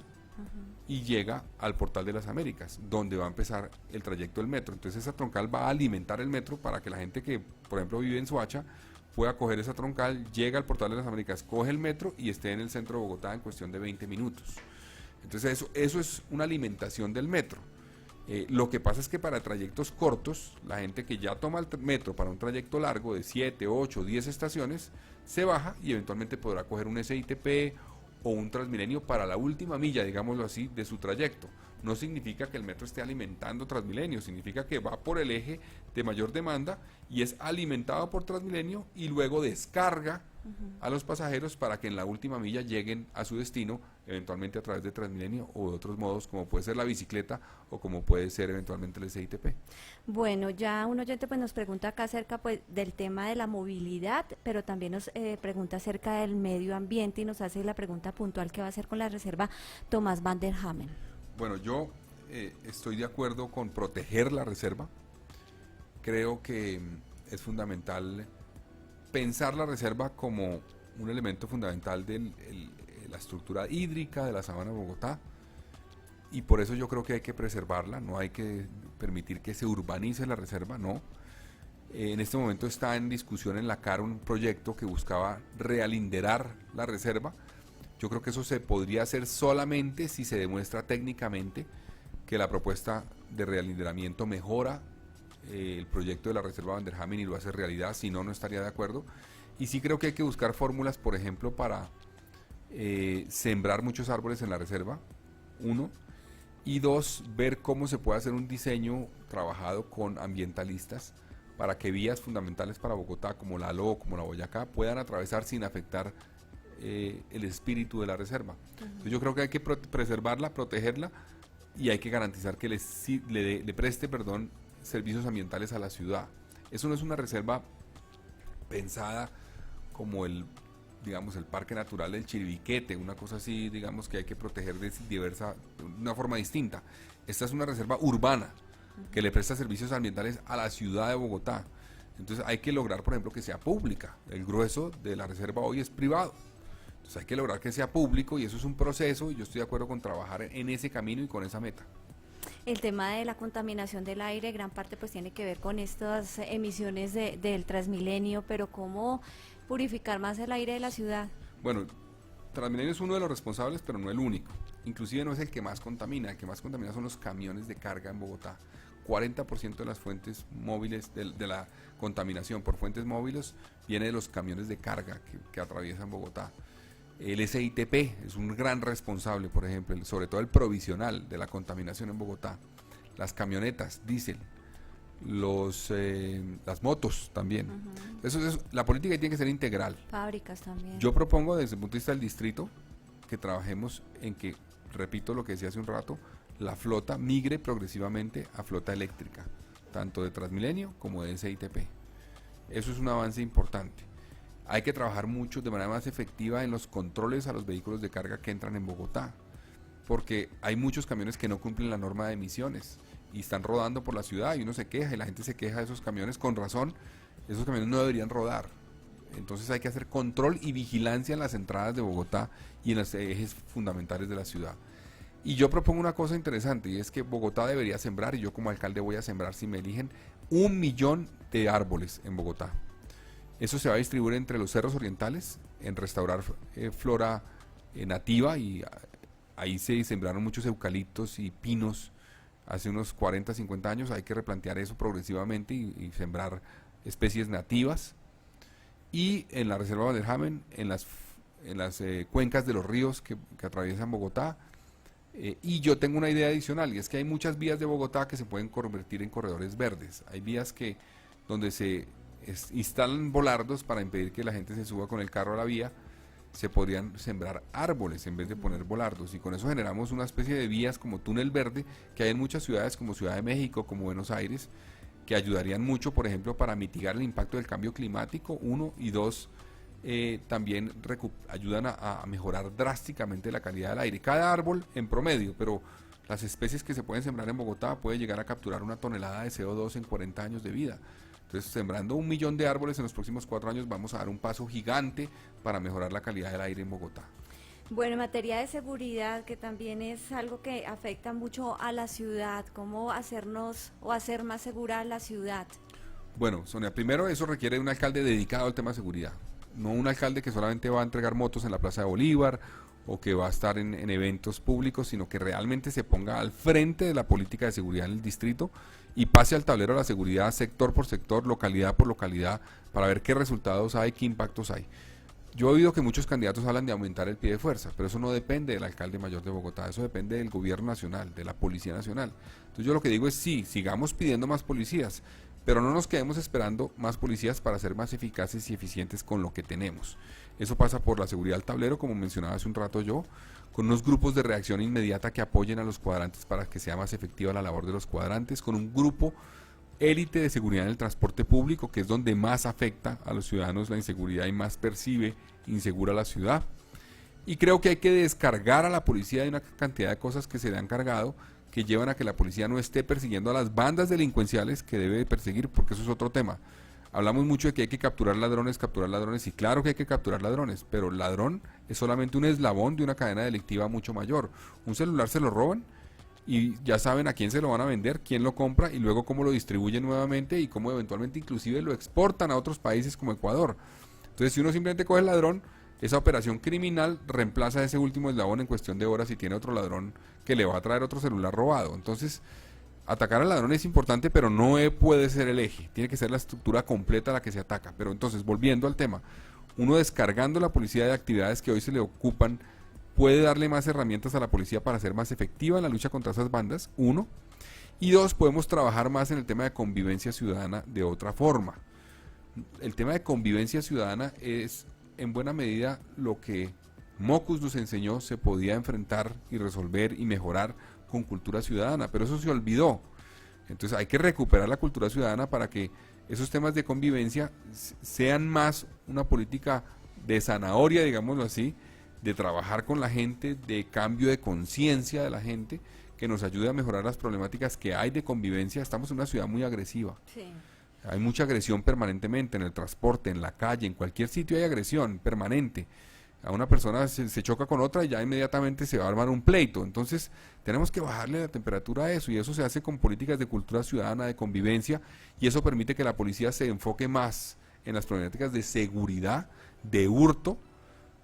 y llega al Portal de las Américas, donde va a empezar el trayecto del metro. Entonces esa troncal va a alimentar el metro para que la gente que, por ejemplo, vive en Soacha pueda coger esa troncal, llega al Portal de las Américas, coge el metro y esté en el centro de Bogotá en cuestión de 20 minutos. Entonces eso es una alimentación del metro. Lo que pasa es que para trayectos cortos, la gente que ya toma el metro para un trayecto largo de 7, 8, 10 estaciones, se baja y eventualmente podrá coger un SITP o un Transmilenio para la última milla, digámoslo así, de su trayecto. No significa que el metro esté alimentando Transmilenio, significa que va por el eje de mayor demanda y es alimentado por Transmilenio y luego descarga a los pasajeros para que en la última milla lleguen a su destino, eventualmente a través de Transmilenio o de otros modos, como puede ser la bicicleta o como puede ser eventualmente el SITP. Bueno, ya un oyente pues nos pregunta acá acerca pues del tema de la movilidad, pero también nos pregunta acerca del medio ambiente y nos hace la pregunta puntual que va a hacer con la reserva Tomás Van der Hamen. Bueno, yo estoy de acuerdo con proteger la reserva. Creo que es fundamental pensar la reserva como un elemento fundamental de la estructura hídrica de la sabana de Bogotá, y por eso yo creo que hay que preservarla, no hay que permitir que se urbanice la reserva, no. En este momento está en discusión en la CAR un proyecto que buscaba realinderar la reserva. Yo creo que eso se podría hacer solamente si se demuestra técnicamente que la propuesta de realinderamiento mejora el proyecto de la reserva Van der Hamen y lo hace realidad, si no, no estaría de acuerdo. Y sí creo que hay que buscar fórmulas, por ejemplo, para sembrar muchos árboles en la reserva, uno, y dos, ver cómo se puede hacer un diseño trabajado con ambientalistas para que vías fundamentales para Bogotá, como la ALO, como la Boyacá, puedan atravesar sin afectar el espíritu de la reserva. Entonces yo creo que hay que preservarla, protegerla, y hay que garantizar que le preste servicios ambientales a la ciudad. Eso no es una reserva pensada como el Parque Natural del Chiribiquete, una cosa así, digamos, que hay que proteger de una forma distinta. Esta es una reserva urbana que le presta servicios ambientales a la ciudad de Bogotá. Entonces hay que lograr, por ejemplo, que sea pública. El grueso de la reserva hoy es privado. Entonces hay que lograr que sea público y eso es un proceso, y yo estoy de acuerdo con trabajar en ese camino y con esa meta. El tema de la contaminación del aire, gran parte pues tiene que ver con estas emisiones del Transmilenio, pero ¿cómo purificar más el aire de la ciudad? Bueno, Transmilenio es uno de los responsables, pero no el único. Inclusive no es el que más contamina, el que más contamina son los camiones de carga en Bogotá. 40% de las fuentes móviles, de la contaminación por fuentes móviles, viene de los camiones de carga que atraviesan Bogotá. El SITP es un gran responsable, por ejemplo, sobre todo el provisional de la contaminación en Bogotá. Las camionetas, diésel, las motos también. La política tiene que ser integral. Fábricas también. Yo propongo desde el punto de vista del distrito que trabajemos en que, repito lo que decía hace un rato, la flota migre progresivamente a flota eléctrica, tanto de Transmilenio como de SITP. Eso es un avance importante. Hay que trabajar mucho de manera más efectiva en los controles a los vehículos de carga que entran en Bogotá, porque hay muchos camiones que no cumplen la norma de emisiones y están rodando por la ciudad y uno se queja y la gente se queja de esos camiones con razón. Esos camiones no deberían rodar. Entonces hay que hacer control y vigilancia en las entradas de Bogotá y en los ejes fundamentales de la ciudad. Y yo propongo una cosa interesante, y es que Bogotá debería sembrar, y yo como alcalde voy a sembrar, si me eligen, 1 millón de árboles en Bogotá. Eso se va a distribuir entre los cerros orientales, en restaurar flora nativa, y ahí se sembraron muchos eucaliptos y pinos hace unos 40, 50 años. Hay que replantear eso progresivamente y sembrar especies nativas. Y en la reserva Van der Hamen, en las cuencas de los ríos que atraviesan Bogotá. Y yo tengo una idea adicional, y es que hay muchas vías de Bogotá que se pueden convertir en corredores verdes. Hay vías donde se instalan volardos para impedir que la gente se suba con el carro a la vía. Se podrían sembrar árboles en vez de poner volardos, y con eso generamos una especie de vías como túnel verde que hay en muchas ciudades como Ciudad de México, como Buenos Aires, que ayudarían mucho, por ejemplo, para mitigar el impacto del cambio climático, uno, y dos, también ayudan a mejorar drásticamente la calidad del aire. Cada árbol en promedio, pero las especies que se pueden sembrar en Bogotá puede llegar a capturar 1 tonelada de CO2 en 40 años de vida. Entonces, sembrando 1 millón de árboles en los próximos 4 años vamos a dar un paso gigante para mejorar la calidad del aire en Bogotá. Bueno, en materia de seguridad, que también es algo que afecta mucho a la ciudad, ¿cómo hacernos o hacer más segura la ciudad? Bueno, Sonia, primero eso requiere un alcalde dedicado al tema de seguridad, no un alcalde que solamente va a entregar motos en la Plaza de Bolívar o que va a estar en eventos públicos, sino que realmente se ponga al frente de la política de seguridad en el distrito y pase al tablero de la seguridad sector por sector, localidad por localidad, para ver qué resultados hay, qué impactos hay. Yo he oído que muchos candidatos hablan de aumentar el pie de fuerza, pero eso no depende del alcalde mayor de Bogotá, eso depende del gobierno nacional, de la Policía Nacional. Entonces yo lo que digo es sí, sigamos pidiendo más policías, pero no nos quedemos esperando más policías para ser más eficaces y eficientes con lo que tenemos. Eso pasa por la seguridad al tablero, como mencionaba hace un rato yo, con unos grupos de reacción inmediata que apoyen a los cuadrantes para que sea más efectiva la labor de los cuadrantes, con un grupo élite de seguridad en el transporte público, que es donde más afecta a los ciudadanos la inseguridad y más percibe insegura la ciudad. Y creo que hay que descargar a la policía de una cantidad de cosas que se le han cargado, que llevan a que la policía no esté persiguiendo a las bandas delincuenciales que debe perseguir, porque eso es otro tema. Hablamos mucho de que hay que capturar ladrones, y claro que hay que capturar ladrones, pero el ladrón es solamente un eslabón de una cadena delictiva mucho mayor. Un celular se lo roban y ya saben a quién se lo van a vender, quién lo compra y luego cómo lo distribuyen nuevamente y cómo eventualmente inclusive lo exportan a otros países como Ecuador. Entonces, si uno simplemente coge el ladrón, esa operación criminal reemplaza ese último eslabón en cuestión de horas y tiene otro ladrón que le va a traer otro celular robado. Entonces, atacar al ladrón es importante, pero no puede ser el eje. Tiene que ser la estructura completa la que se ataca. Pero entonces, volviendo al tema, uno descargando la policía de actividades que hoy se le ocupan puede darle más herramientas a la policía para ser más efectiva en la lucha contra esas bandas, 1. Y 2, podemos trabajar más en el tema de convivencia ciudadana de otra forma. El tema de convivencia ciudadana es en buena medida lo que Mocus nos enseñó se podía enfrentar y resolver y mejorar con cultura ciudadana, pero eso se olvidó. Entonces hay que recuperar la cultura ciudadana para que esos temas de convivencia sean más una política de zanahoria, digámoslo así, de trabajar con la gente, de cambio de conciencia de la gente, que nos ayude a mejorar las problemáticas que hay de convivencia. Estamos en una ciudad muy agresiva. Sí. Hay mucha agresión permanentemente en el transporte, en la calle, en cualquier sitio hay agresión permanente. A una persona se choca con otra y ya inmediatamente se va a armar un pleito. Entonces tenemos que bajarle la temperatura a eso, y eso se hace con políticas de cultura ciudadana, de convivencia, y eso permite que la policía se enfoque más en las problemáticas de seguridad, de hurto,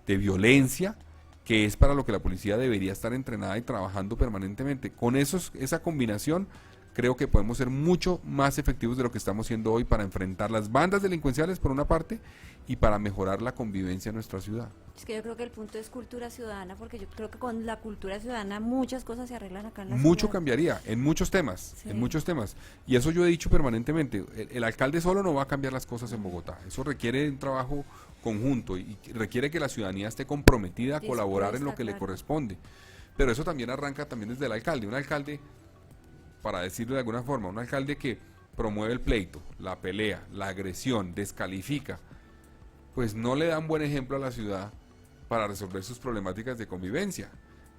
de violencia, que es para lo que la policía debería estar entrenada y trabajando permanentemente. Con esa combinación creo que podemos ser mucho más efectivos de lo que estamos siendo hoy para enfrentar las bandas delincuenciales por una parte y para mejorar la convivencia en nuestra ciudad. Es que yo creo que el punto es cultura ciudadana, porque yo creo que con la cultura ciudadana muchas cosas se arreglan acá en la Mucho ciudad. Cambiaría en muchos temas, sí. en muchos temas. Y eso yo he dicho permanentemente, el alcalde solo no va a cambiar las cosas en Bogotá. Eso requiere un trabajo conjunto y requiere que la ciudadanía esté comprometida a colaborar en lo que le corresponde. Pero eso también arranca también desde el alcalde. Un alcalde, para decirlo de alguna forma, un alcalde que promueve el pleito, la pelea, la agresión, descalifica, pues no le da un buen ejemplo a la ciudad para resolver sus problemáticas de convivencia.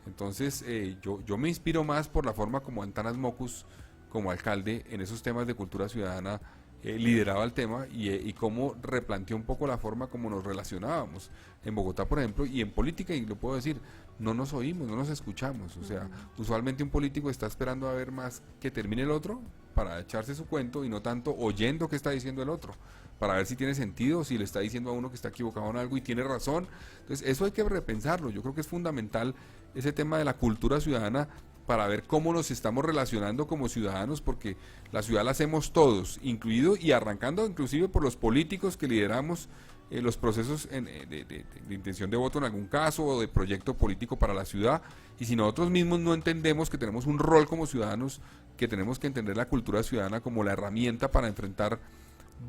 Entonces yo me inspiro más por la forma como Antanas Mocus, como alcalde, en esos temas de cultura ciudadana, lideraba el tema y cómo replanteó un poco la forma como nos relacionábamos en Bogotá, por ejemplo, y en política, y lo puedo decir, no nos oímos, no nos escuchamos. O sea, usualmente un político está esperando a ver más que termine el otro para echarse su cuento y no tanto oyendo qué está diciendo el otro, para ver si tiene sentido, si le está diciendo a uno que está equivocado en algo y tiene razón. Entonces eso hay que repensarlo. Yo creo que es fundamental ese tema de la cultura ciudadana para ver cómo nos estamos relacionando como ciudadanos, porque la ciudad la hacemos todos, incluido y arrancando inclusive por los políticos que lideramos los procesos de intención de voto en algún caso, o de proyecto político para la ciudad. Y si nosotros mismos no entendemos que tenemos un rol como ciudadanos, que tenemos que entender la cultura ciudadana como la herramienta para enfrentar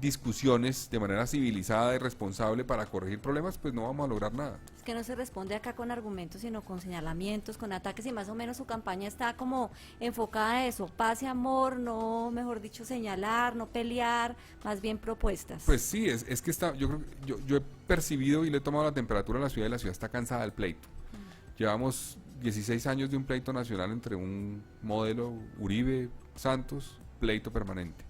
discusiones de manera civilizada y responsable para corregir problemas, pues no vamos a lograr nada. Es que no se responde acá con argumentos, sino con señalamientos, con ataques, y más o menos su campaña está como enfocada a eso, paz y amor, no, mejor dicho, señalar, no pelear, más bien propuestas. Pues sí, es que está, yo creo que yo he percibido y le he tomado la temperatura a la ciudad, y la ciudad está cansada del pleito. Llevamos 16 años de un pleito nacional entre un modelo Uribe Santos, pleito permanente.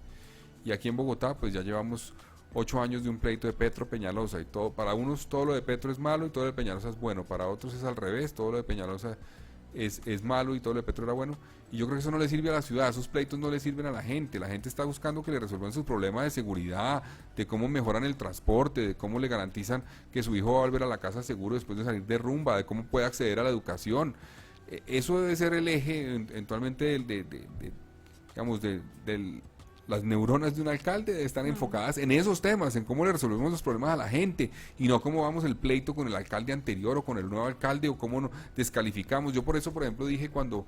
Y aquí en Bogotá, pues ya llevamos 8 años de un pleito de Petro Peñalosa, y todo, para unos todo lo de Petro es malo y todo lo de Peñalosa es bueno, para otros es al revés, todo lo de Peñalosa es malo y todo lo de Petro era bueno. Y yo creo que eso no le sirve a la ciudad, esos pleitos no le sirven a la gente está buscando que le resuelvan sus problemas de seguridad, de cómo mejoran el transporte, de cómo le garantizan que su hijo va a volver a la casa seguro después de salir de rumba, de cómo puede acceder a la educación. Eso debe ser el eje eventualmente digamos, del las neuronas de un alcalde están enfocadas en esos temas, en cómo le resolvemos los problemas a la gente, y no cómo vamos el pleito con el alcalde anterior o con el nuevo alcalde, o cómo descalificamos. Yo por eso, por ejemplo, dije cuando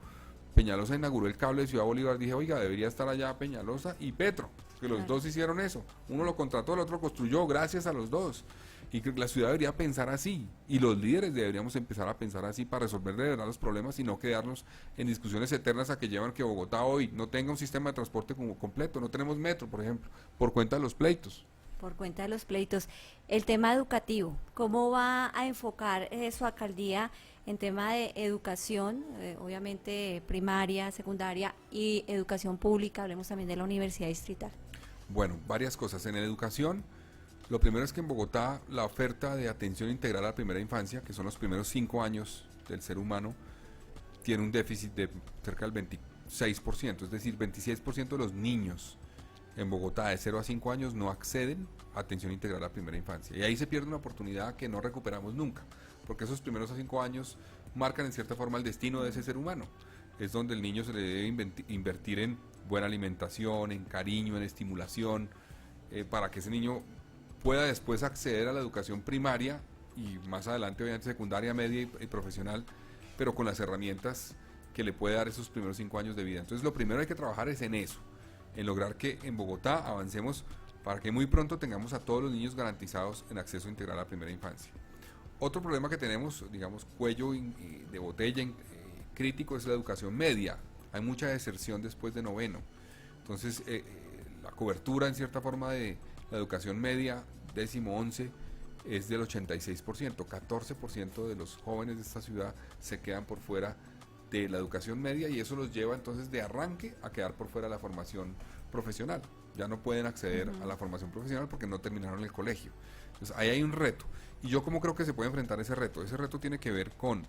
Peñalosa inauguró el cable de Ciudad Bolívar, dije, oiga, debería estar allá Peñalosa y Petro, que los dos hicieron eso. Uno lo contrató, el otro construyó, gracias a los dos. Y que la ciudad debería pensar así, y los líderes deberíamos empezar a pensar así para resolver de verdad los problemas, y no quedarnos en discusiones eternas a que llevan que Bogotá hoy no tenga un sistema de transporte como completo. No tenemos metro, por ejemplo, por cuenta de los pleitos. Por cuenta de los pleitos. El tema educativo, ¿cómo va a enfocar su alcaldía en tema de educación, obviamente primaria, secundaria y educación pública? Hablemos también de la Universidad Distrital. Bueno, varias cosas. En educación, lo primero es que en Bogotá la oferta de atención integral a la primera infancia, que son los primeros 5 años del ser humano, tiene un déficit de cerca del 26%, es decir, 26% de los niños en Bogotá de 0 a 5 años no acceden a atención integral a la primera infancia. Y ahí se pierde una oportunidad que no recuperamos nunca, porque esos primeros 5 años marcan en cierta forma el destino de ese ser humano. Es donde el niño se le debe invertir en buena alimentación, en cariño, en estimulación, para que ese niño pueda después acceder a la educación primaria y más adelante obviamente secundaria, media y profesional, pero con las herramientas que le puede dar esos primeros 5 años de vida. Entonces lo primero que hay que trabajar es en eso, en lograr que en Bogotá avancemos para que muy pronto tengamos a todos los niños garantizados en acceso integral a la primera infancia. Otro problema que tenemos, digamos, cuello de botella crítico, es la educación media. Hay mucha deserción después de noveno. Entonces la cobertura en cierta forma de la educación media, 10º, 11º, es del 86%. 14% de los jóvenes de esta ciudad se quedan por fuera de la educación media, y eso los lleva entonces de arranque a quedar por fuera de la formación profesional. Ya no pueden acceder a la formación profesional porque no terminaron el colegio. Entonces ahí hay un reto. ¿Y yo cómo creo que se puede enfrentar ese reto? Ese reto tiene que ver con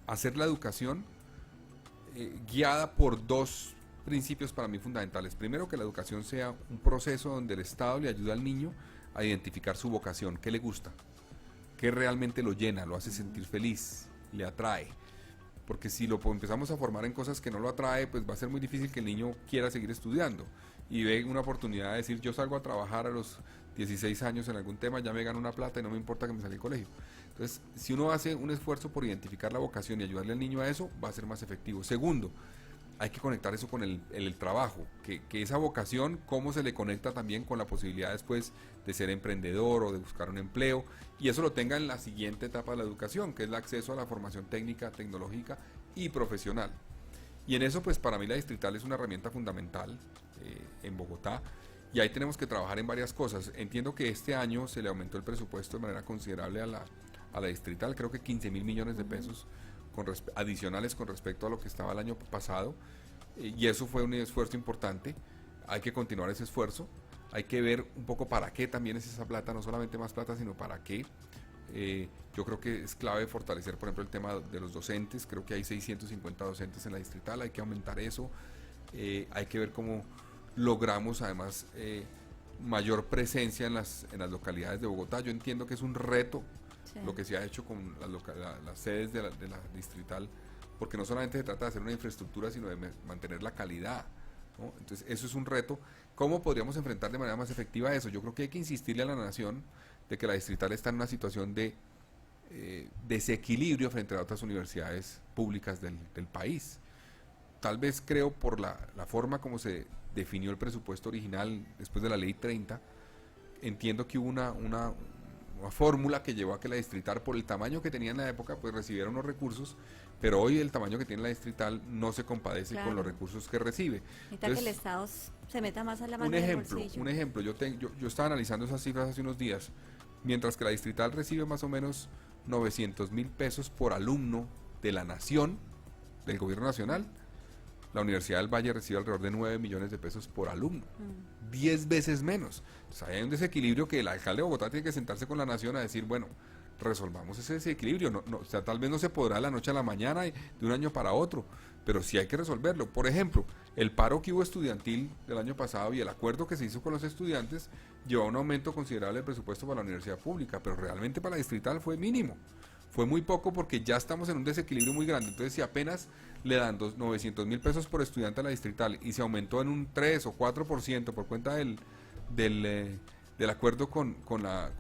hacer la educación guiada por dos principios para mí fundamentales. Primero, que la educación sea un proceso donde el Estado le ayuda al niño a identificar su vocación, qué le gusta, qué realmente lo llena, lo hace sentir feliz, le atrae. Porque si lo empezamos a formar en cosas que no lo atrae, pues va a ser muy difícil que el niño quiera seguir estudiando y ve una oportunidad de decir, yo salgo a trabajar a los 16 años en algún tema, ya me gano una plata y no me importa que me salga del colegio. Entonces, si uno hace un esfuerzo por identificar la vocación y ayudarle al niño a eso, va a ser más efectivo. Segundo, hay que conectar eso con el trabajo, que esa vocación, cómo se le conecta también con la posibilidad después de ser emprendedor o de buscar un empleo, y eso lo tenga en la siguiente etapa de la educación, que es el acceso a la formación técnica, tecnológica y profesional. Y en eso, pues para mí la distrital es una herramienta fundamental en Bogotá, y ahí tenemos que trabajar en varias cosas. Entiendo que este año se le aumentó el presupuesto de manera considerable a la distrital, creo que 15.000 millones de pesos adicionales con respecto a lo que estaba el año pasado, y eso fue un esfuerzo importante. Hay que continuar ese esfuerzo, hay que ver un poco para qué también es esa plata, no solamente más plata, sino para qué. Yo creo que es clave fortalecer, por ejemplo, el tema de los docentes. Creo que hay 650 docentes en la distrital, hay que aumentar eso. Hay que ver cómo logramos además mayor presencia en las localidades de Bogotá. Yo entiendo que es un reto lo que se ha hecho con las sedes de la distrital, porque no solamente se trata de hacer una infraestructura, sino de mantener la calidad, ¿no? Entonces eso es un reto. ¿Cómo podríamos enfrentar de manera más efectiva eso? Yo creo que hay que insistirle a la nación de que la distrital está en una situación de desequilibrio frente a otras universidades públicas del país. Tal vez creo por la forma como se definió el presupuesto original después de la ley 30, entiendo que hubo una fórmula que llevó a que la distrital, por el tamaño que tenía en la época, pues recibiera unos recursos, pero hoy el tamaño que tiene la distrital no se compadece Claro. con los recursos que recibe. Necesita que el Estado se meta más a la mano Un del ejemplo, bolsillo. un ejemplo, yo estaba analizando esas cifras hace unos días, mientras que la distrital recibe más o menos 900.000 pesos por alumno de la nación, del gobierno nacional, la Universidad del Valle recibe alrededor de 9 millones de pesos por alumno, 10 veces menos. Entonces hay un desequilibrio que el alcalde de Bogotá tiene que sentarse con la nación a decir, bueno, resolvamos ese desequilibrio. O sea, tal vez no se podrá de la noche a la mañana y de un año para otro, pero sí hay que resolverlo. Por ejemplo, el paro que hubo estudiantil del año pasado y el acuerdo que se hizo con los estudiantes llevó a un aumento considerable del presupuesto para la universidad pública, pero realmente para la distrital fue mínimo. Fue muy poco porque ya estamos en un desequilibrio muy grande. Entonces, si apenas le dan 900.000 pesos por estudiante a la distrital y se aumentó en un 3 o 4% por cuenta del acuerdo con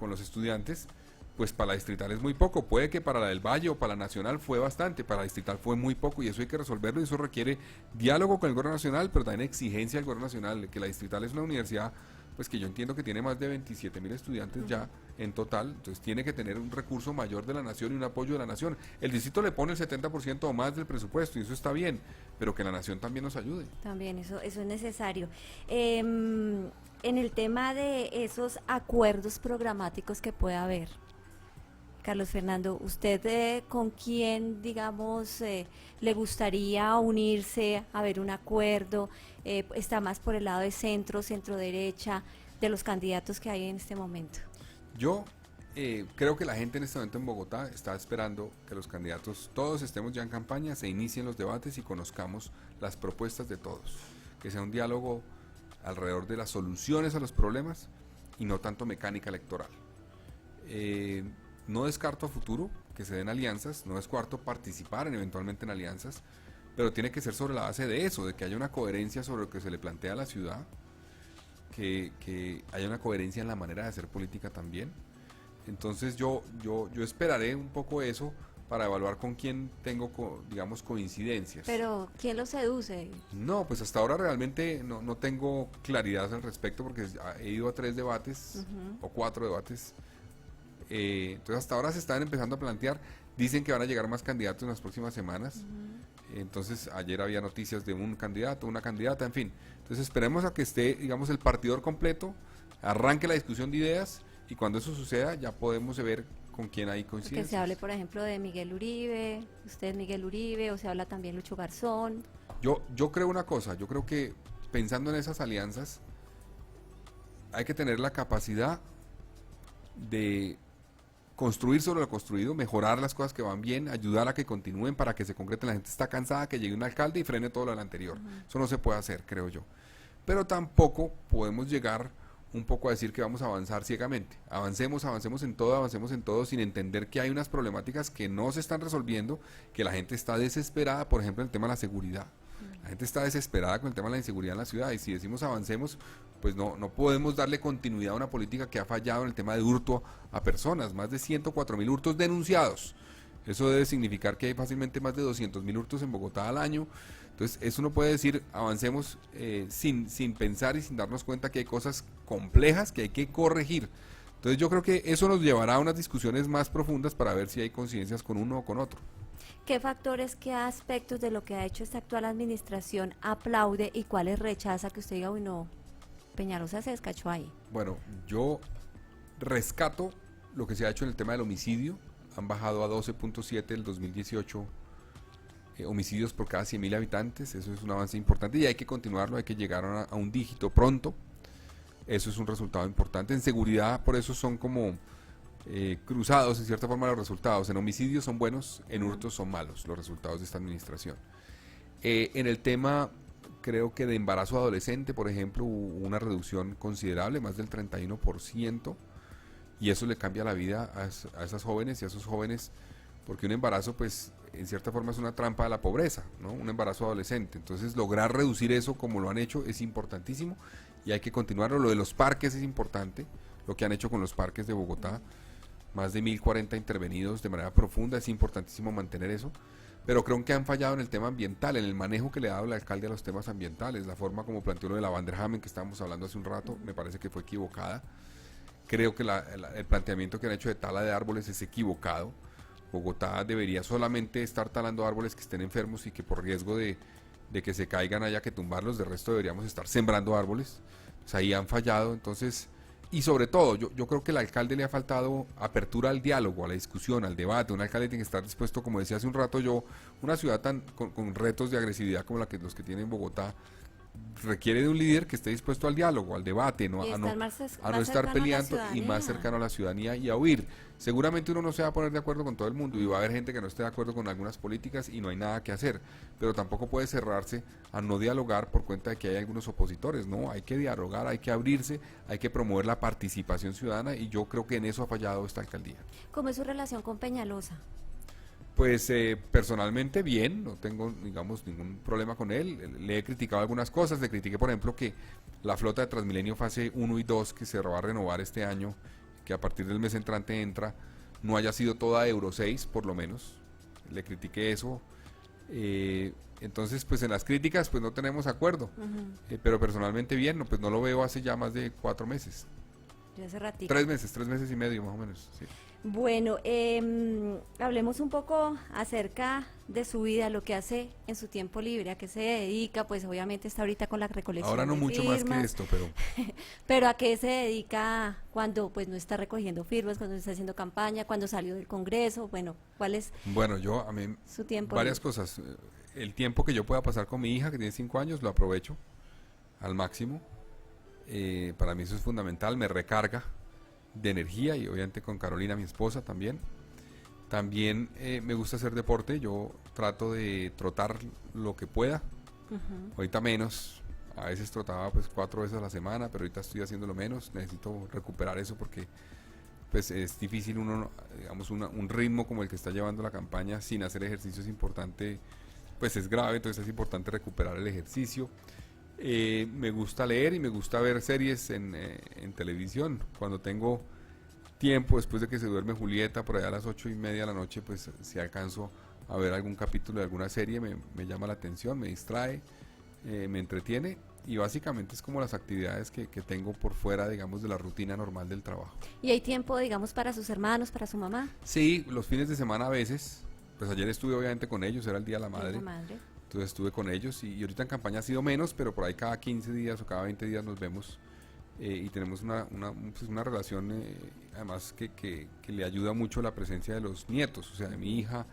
los estudiantes, pues para la distrital es muy poco. Puede que para la del Valle o para la nacional fue bastante, para la distrital fue muy poco y eso hay que resolverlo y eso requiere diálogo con el gobierno nacional, pero también exigencia del gobierno nacional, de que la distrital es una universidad pues que yo entiendo que tiene más de 27.000 estudiantes ya en total, entonces tiene que tener un recurso mayor de la nación y un apoyo de la nación. El distrito le pone el 70% o más del presupuesto y eso está bien, pero que la nación también nos ayude. También eso es necesario. En el tema de esos acuerdos programáticos que puede haber, Carlos Fernando, ¿usted con quién, digamos, le gustaría unirse a ver un acuerdo? ¿Está más por el lado de centro, centro derecha, de los candidatos que hay en este momento? Yo creo que la gente en este momento en Bogotá está esperando que los candidatos, todos estemos ya en campaña, se inicien los debates y conozcamos las propuestas de todos. Que sea un diálogo alrededor de las soluciones a los problemas y no tanto mecánica electoral. No descarto a futuro que se den alianzas, no descarto participar eventualmente en alianzas, pero tiene que ser sobre la base de eso, de que haya una coherencia sobre lo que se le plantea a la ciudad, que haya una coherencia en la manera de hacer política también. Entonces yo esperaré un poco eso para evaluar con quién tengo, digamos, coincidencias. Pero, ¿quién lo seduce? No, pues hasta ahora realmente no tengo claridad al respecto porque he ido a 3 debates o 4 debates. Entonces hasta ahora se están empezando a plantear, dicen que van a llegar más candidatos en las próximas semanas, entonces ayer había noticias de un candidato, una candidata, en fin, entonces esperemos a que esté, digamos, el partidor completo, arranque la discusión de ideas y cuando eso suceda ya podemos ver con quién hay coincidencia. Que se hable, por ejemplo, de Miguel Uribe, usted Miguel Uribe, o se habla también Lucho Garzón. Yo creo una cosa, yo creo que pensando en esas alianzas hay que tener la capacidad de construir sobre lo construido, mejorar las cosas que van bien, ayudar a que continúen para que se concreten. La gente está cansada que llegue un alcalde y frene todo lo anterior. Eso no se puede hacer, creo yo. Pero tampoco podemos llegar un poco a decir que vamos a avanzar ciegamente. Avancemos en todo, sin entender que hay unas problemáticas que no se están resolviendo, que la gente está desesperada, por ejemplo, en el tema de la seguridad. La gente está desesperada con el tema de la inseguridad en la ciudad y si decimos avancemos, pues no podemos darle continuidad a una política que ha fallado en el tema de hurto a personas, más de 104.000 hurtos denunciados. Eso debe significar que hay fácilmente más de 200.000 hurtos en Bogotá al año. Entonces eso no puede decir avancemos sin pensar y sin darnos cuenta que hay cosas complejas que hay que corregir. Entonces yo creo que eso nos llevará a unas discusiones más profundas para ver si hay coincidencias con uno o con otro. ¿Qué factores, qué aspectos de lo que ha hecho esta actual administración aplaude y cuáles rechaza que usted diga, uy no, Peñalosa se descachó ahí? Bueno, yo rescato lo que se ha hecho en el tema del homicidio. Han bajado a 12.7 el 2018 homicidios por cada 100.000 habitantes. Eso es un avance importante y hay que continuarlo, hay que llegar a un dígito pronto. Eso es un resultado importante. En seguridad, por eso son como cruzados en cierta forma los resultados. En homicidios son buenos, en hurtos son malos los resultados de esta administración. En el tema, creo que de embarazo adolescente, por ejemplo, hubo una reducción considerable, más del 31%, y eso le cambia la vida a esas jóvenes y a esos jóvenes, porque un embarazo, pues, en cierta forma es una trampa de la pobreza, ¿no? Un embarazo adolescente. Entonces, lograr reducir eso como lo han hecho es importantísimo y hay que continuarlo. Lo de los parques es importante, lo que han hecho con los parques de Bogotá, más de 1.040 intervenidos de manera profunda, es importantísimo mantener eso. Pero creo que han fallado en el tema ambiental, en el manejo que le ha dado el alcalde a los temas ambientales, la forma como planteó lo de la Vanderhamen que estábamos hablando hace un rato, me parece que fue equivocada. creo que el planteamiento que han hecho de tala de árboles es equivocado. Bogotá debería solamente estar talando árboles que estén enfermos y que por riesgo de que se caigan haya que tumbarlos, de resto deberíamos estar sembrando árboles. Pues ahí han fallado, entonces, y sobre todo, yo creo que al alcalde le ha faltado apertura al diálogo, a la discusión, al debate. Un alcalde tiene que estar dispuesto, como decía hace un rato yo, una ciudad con retos de agresividad como los que tiene en Bogotá, requiere de un líder que esté dispuesto al diálogo, al debate, Y a estar no, más, a no más estar cercano a la peleando y más ciudadanía. cercano a la ciudadanía y a oír. Seguramente uno no se va a poner de acuerdo con todo el mundo y va a haber gente que no esté de acuerdo con algunas políticas y no hay nada que hacer, pero tampoco puede cerrarse a no dialogar por cuenta de que hay algunos opositores. No, hay que dialogar, hay que abrirse, hay que promover la participación ciudadana y yo creo que en eso ha fallado esta alcaldía. ¿Cómo es su relación con Peñalosa? Pues personalmente bien, no tengo, digamos, ningún problema con él. Le he criticado algunas cosas, le critiqué, por ejemplo, que la flota de Transmilenio fase 1 y 2, que se va a renovar este año, que a partir del mes entrante entra, no haya sido toda Euro 6, por lo menos. Le critiqué eso. Entonces, pues en las críticas, pues no tenemos acuerdo. Pero personalmente bien, no, pues no lo veo hace ya más de 4 meses. Ya hace ratito. 3 meses y medio más o menos, sí. Bueno, hablemos un poco acerca de su vida, lo que hace en su tiempo libre, a qué se dedica, pues obviamente está ahorita con la recolección Ahora no de mucho más firmas, que esto, pero pero a qué se dedica cuando pues no está recogiendo firmas, cuando está haciendo campaña, cuando salió del Congreso, bueno, ¿cuál es bueno, yo a mí su tiempo varias libre? cosas. El tiempo que yo pueda pasar con mi hija, que tiene 5 años, lo aprovecho al máximo. Para mí eso es fundamental, me recarga de energía y obviamente con Carolina, mi esposa, también. También me gusta hacer deporte, yo trato de trotar lo que pueda, ahorita menos, a veces trotaba pues 4 veces a la semana, pero ahorita estoy haciéndolo menos, necesito recuperar eso porque pues es difícil uno, digamos, un ritmo como el que está llevando la campaña sin hacer ejercicio es importante, pues es grave, entonces es importante recuperar el ejercicio. Me gusta leer y me gusta ver series en televisión. Cuando tengo tiempo, después de que se duerme Julieta, por allá a las 8:30 de la noche, pues si alcanzo a ver algún capítulo de alguna serie, me llama la atención, me distrae, me entretiene y básicamente es como las actividades que tengo por fuera, digamos, de la rutina normal del trabajo. ¿Y hay tiempo, digamos, para sus hermanos, para su mamá? Sí, los fines de semana a veces, pues ayer estuve obviamente con ellos, era el Día de la ¿Y la Madre. madre? Entonces estuve con ellos y ahorita en campaña ha sido menos, pero por ahí cada 15 días o cada 20 días nos vemos y tenemos pues una relación además que le ayuda mucho la presencia de los nietos, o sea, de mi hija,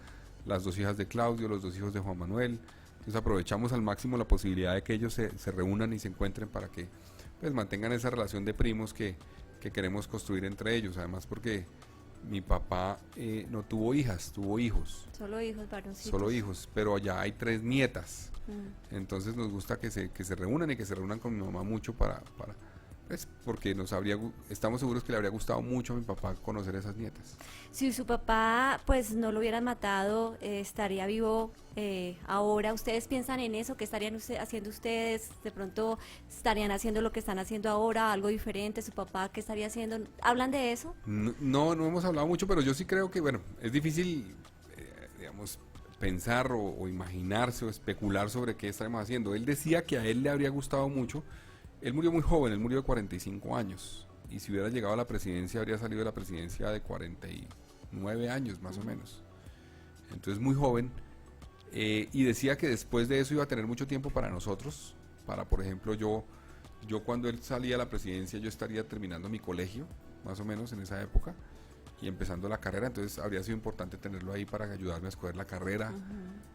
las 2 hijas de Claudio, los 2 hijos de Juan Manuel. Entonces aprovechamos al máximo la posibilidad de que ellos se reúnan y se encuentren para que pues mantengan esa relación de primos que queremos construir entre ellos, además porque mi papá no tuvo hijas, tuvo hijos. Solo hijos, varoncitos. Solo hijos, pero ya hay 3 nietas. Mm. Entonces nos gusta que se reúnan y que se reúnan con mi mamá mucho para pues, porque estamos seguros que le habría gustado mucho a mi papá conocer a esas nietas. Si su papá pues no lo hubieran matado, estaría vivo ahora. ¿Ustedes piensan en eso? ¿Qué estarían haciendo ustedes? ¿De pronto estarían haciendo lo que están haciendo ahora, algo diferente? ¿Su papá qué estaría haciendo? ¿Hablan de eso? No hemos hablado mucho, pero yo sí creo que, bueno, es difícil, digamos, pensar o imaginarse o especular sobre qué estaremos haciendo. Él decía que a él le habría gustado mucho. Él murió muy joven, él murió de 45 años. Y si hubiera llegado a la presidencia, habría salido de la presidencia de 49 años, más o menos. Entonces, muy joven. Y decía que después de eso iba a tener mucho tiempo para nosotros. Para, por ejemplo, yo cuando él salía a la presidencia, yo estaría terminando mi colegio, más o menos en esa época, y empezando la carrera. Entonces, habría sido importante tenerlo ahí para ayudarme a escoger la carrera.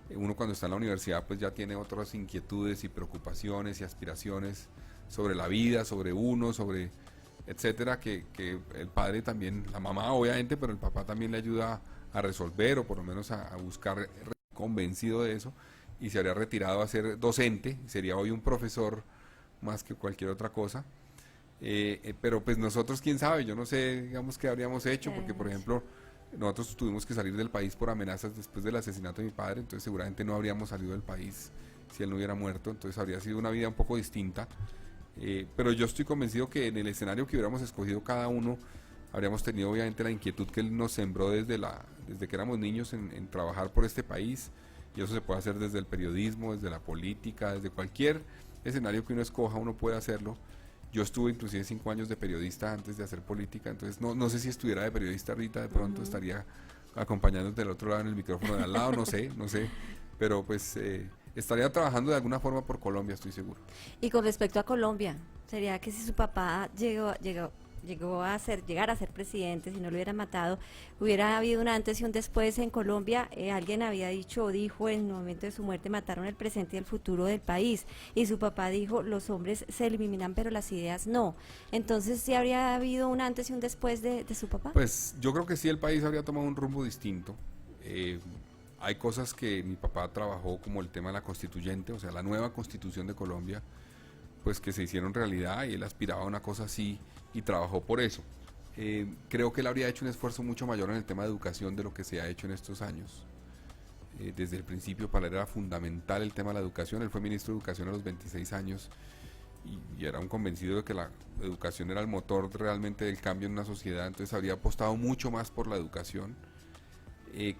Uno cuando está en la universidad, pues ya tiene otras inquietudes y preocupaciones y aspiraciones sobre la vida, sobre uno, sobre etcétera, que el padre también, la mamá obviamente, pero el papá también le ayuda a resolver o por lo menos a buscar, convencido de eso, y se habría retirado a ser docente, sería hoy un profesor más que cualquier otra cosa. Pero pues nosotros, quién sabe, yo no sé, digamos, qué habríamos hecho, porque por ejemplo, nosotros tuvimos que salir del país por amenazas después del asesinato de mi padre, entonces seguramente no habríamos salido del país si él no hubiera muerto, entonces habría sido una vida un poco distinta. Pero yo estoy convencido que en el escenario que hubiéramos escogido cada uno, habríamos tenido obviamente la inquietud que él nos sembró desde que éramos niños en trabajar por este país, y eso se puede hacer desde el periodismo, desde la política, desde cualquier escenario que uno escoja, uno puede hacerlo, Yo estuve inclusive 5 años de periodista antes de hacer política, entonces no sé si estuviera de periodista ahorita, de pronto estaría acompañándote del otro lado en el micrófono de al lado, no sé, pero pues estaría trabajando de alguna forma por Colombia, estoy seguro. Y con respecto a Colombia, sería que si su papá llegar a ser presidente, si no lo hubiera matado, hubiera habido un antes y un después en Colombia. Alguien había dicho o dijo en el momento de su muerte: mataron el presente y el futuro del país. Y su papá dijo: los hombres se eliminan pero las ideas no. Entonces, ¿sí habría habido un antes y un después de su papá? Pues yo creo que sí, el país habría tomado un rumbo distinto. Hay cosas que mi papá trabajó, como el tema de la constituyente, o sea, la nueva constitución de Colombia, pues que se hicieron realidad, y él aspiraba a una cosa así y trabajó por eso. Creo que él habría hecho un esfuerzo mucho mayor en el tema de educación de lo que se ha hecho en estos años. Desde el principio para él era fundamental el tema de la educación. Él fue ministro de Educación a los 26 años y era un convencido de que la educación era el motor realmente del cambio en una sociedad, entonces habría apostado mucho más por la educación.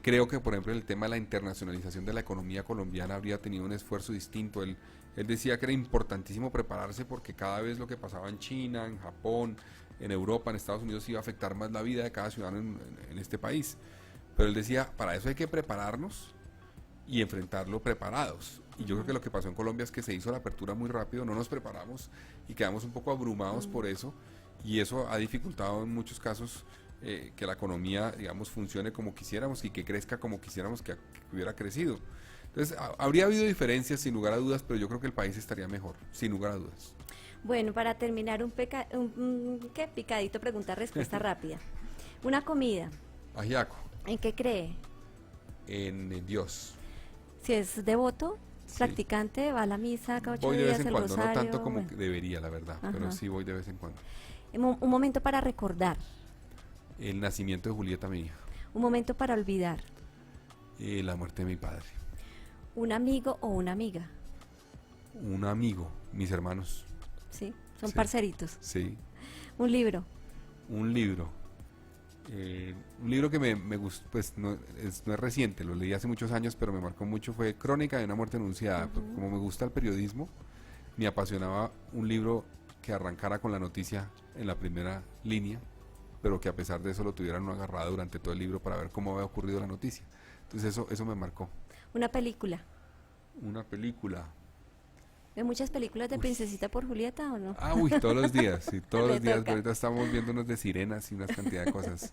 Creo que, por ejemplo, en el tema de la internacionalización de la economía colombiana habría tenido un esfuerzo distinto. Él decía que era importantísimo prepararse porque cada vez lo que pasaba en China, en Japón, en Europa, en Estados Unidos, iba a afectar más la vida de cada ciudadano en este país. Pero él decía, para eso hay que prepararnos y enfrentarlo preparados. Y yo creo que lo que pasó en Colombia es que se hizo la apertura muy rápido, no nos preparamos y quedamos un poco abrumados por eso, y eso ha dificultado en muchos casos que la economía, digamos, funcione como quisiéramos y que crezca como quisiéramos que hubiera crecido. Entonces, habría habido diferencias sin lugar a dudas, pero yo creo que el país estaría mejor, sin lugar a dudas. Bueno, para terminar, ¿qué picadito? Pregunta-respuesta rápida. Una comida. Ajiaco. ¿En qué cree? En Dios. Si es devoto, Sí. practicante, va a la misa cada 8 Voy de días, vez en el cuando, rosario. no tanto como Bueno. debería, la verdad, pero Ajá. sí voy de vez en cuando. Un momento para recordar, El nacimiento de Julieta, mi hija. un momento para olvidar, La muerte de mi padre. un amigo o una amiga, Un amigo, mis hermanos. ¿sí? Son Sí. parceritos. Sí. Un libro, Un libro. Un libro que me gustó, pues no es reciente, lo leí hace muchos años, pero me marcó mucho, fue Crónica de una muerte anunciada. Porque como me gusta el periodismo, me apasionaba un libro que arrancara con la noticia en la primera línea, pero que a pesar de eso lo tuvieran uno agarrado durante todo el libro para ver cómo había ocurrido la noticia. Entonces eso me marcó. una película. Una película. ¿Ve muchas películas de Uy. Princesita por Julieta o no? Uy, todos los días, sí, todos Le los días. toca. Ahorita estamos viendo unos de sirenas y una cantidad de cosas.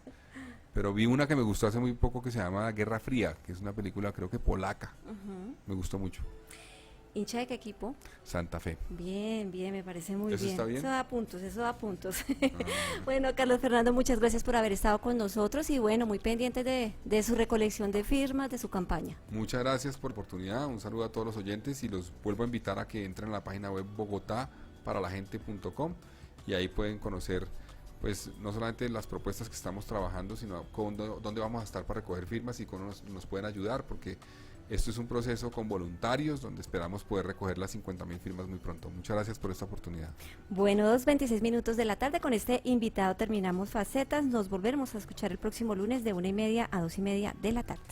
Pero vi una que me gustó hace muy poco que se llama Guerra Fría, que es una película creo que polaca. Me gustó mucho. ¿Hincha de qué equipo? Santa Fe. Bien, bien, me parece muy ¿Eso bien. está bien? Eso da puntos, eso da puntos. Ah, Bueno, Carlos Fernando, muchas gracias por haber estado con nosotros y bueno, muy pendiente de su recolección de firmas, de su campaña. muchas gracias por la oportunidad. Un saludo a todos los oyentes y los vuelvo a invitar a que entren a la página web bogotaparalagente.com y ahí pueden conocer, pues, no solamente las propuestas que estamos trabajando, sino dónde vamos a estar para recoger firmas y cómo nos pueden ayudar, porque esto es un proceso con voluntarios donde esperamos poder recoger las 50.000 firmas muy pronto. Muchas gracias por esta oportunidad. Bueno, 2:26 de la tarde. Con este invitado terminamos Facetas. Nos volveremos a escuchar el próximo lunes de 1:30 a 2:30 de la tarde.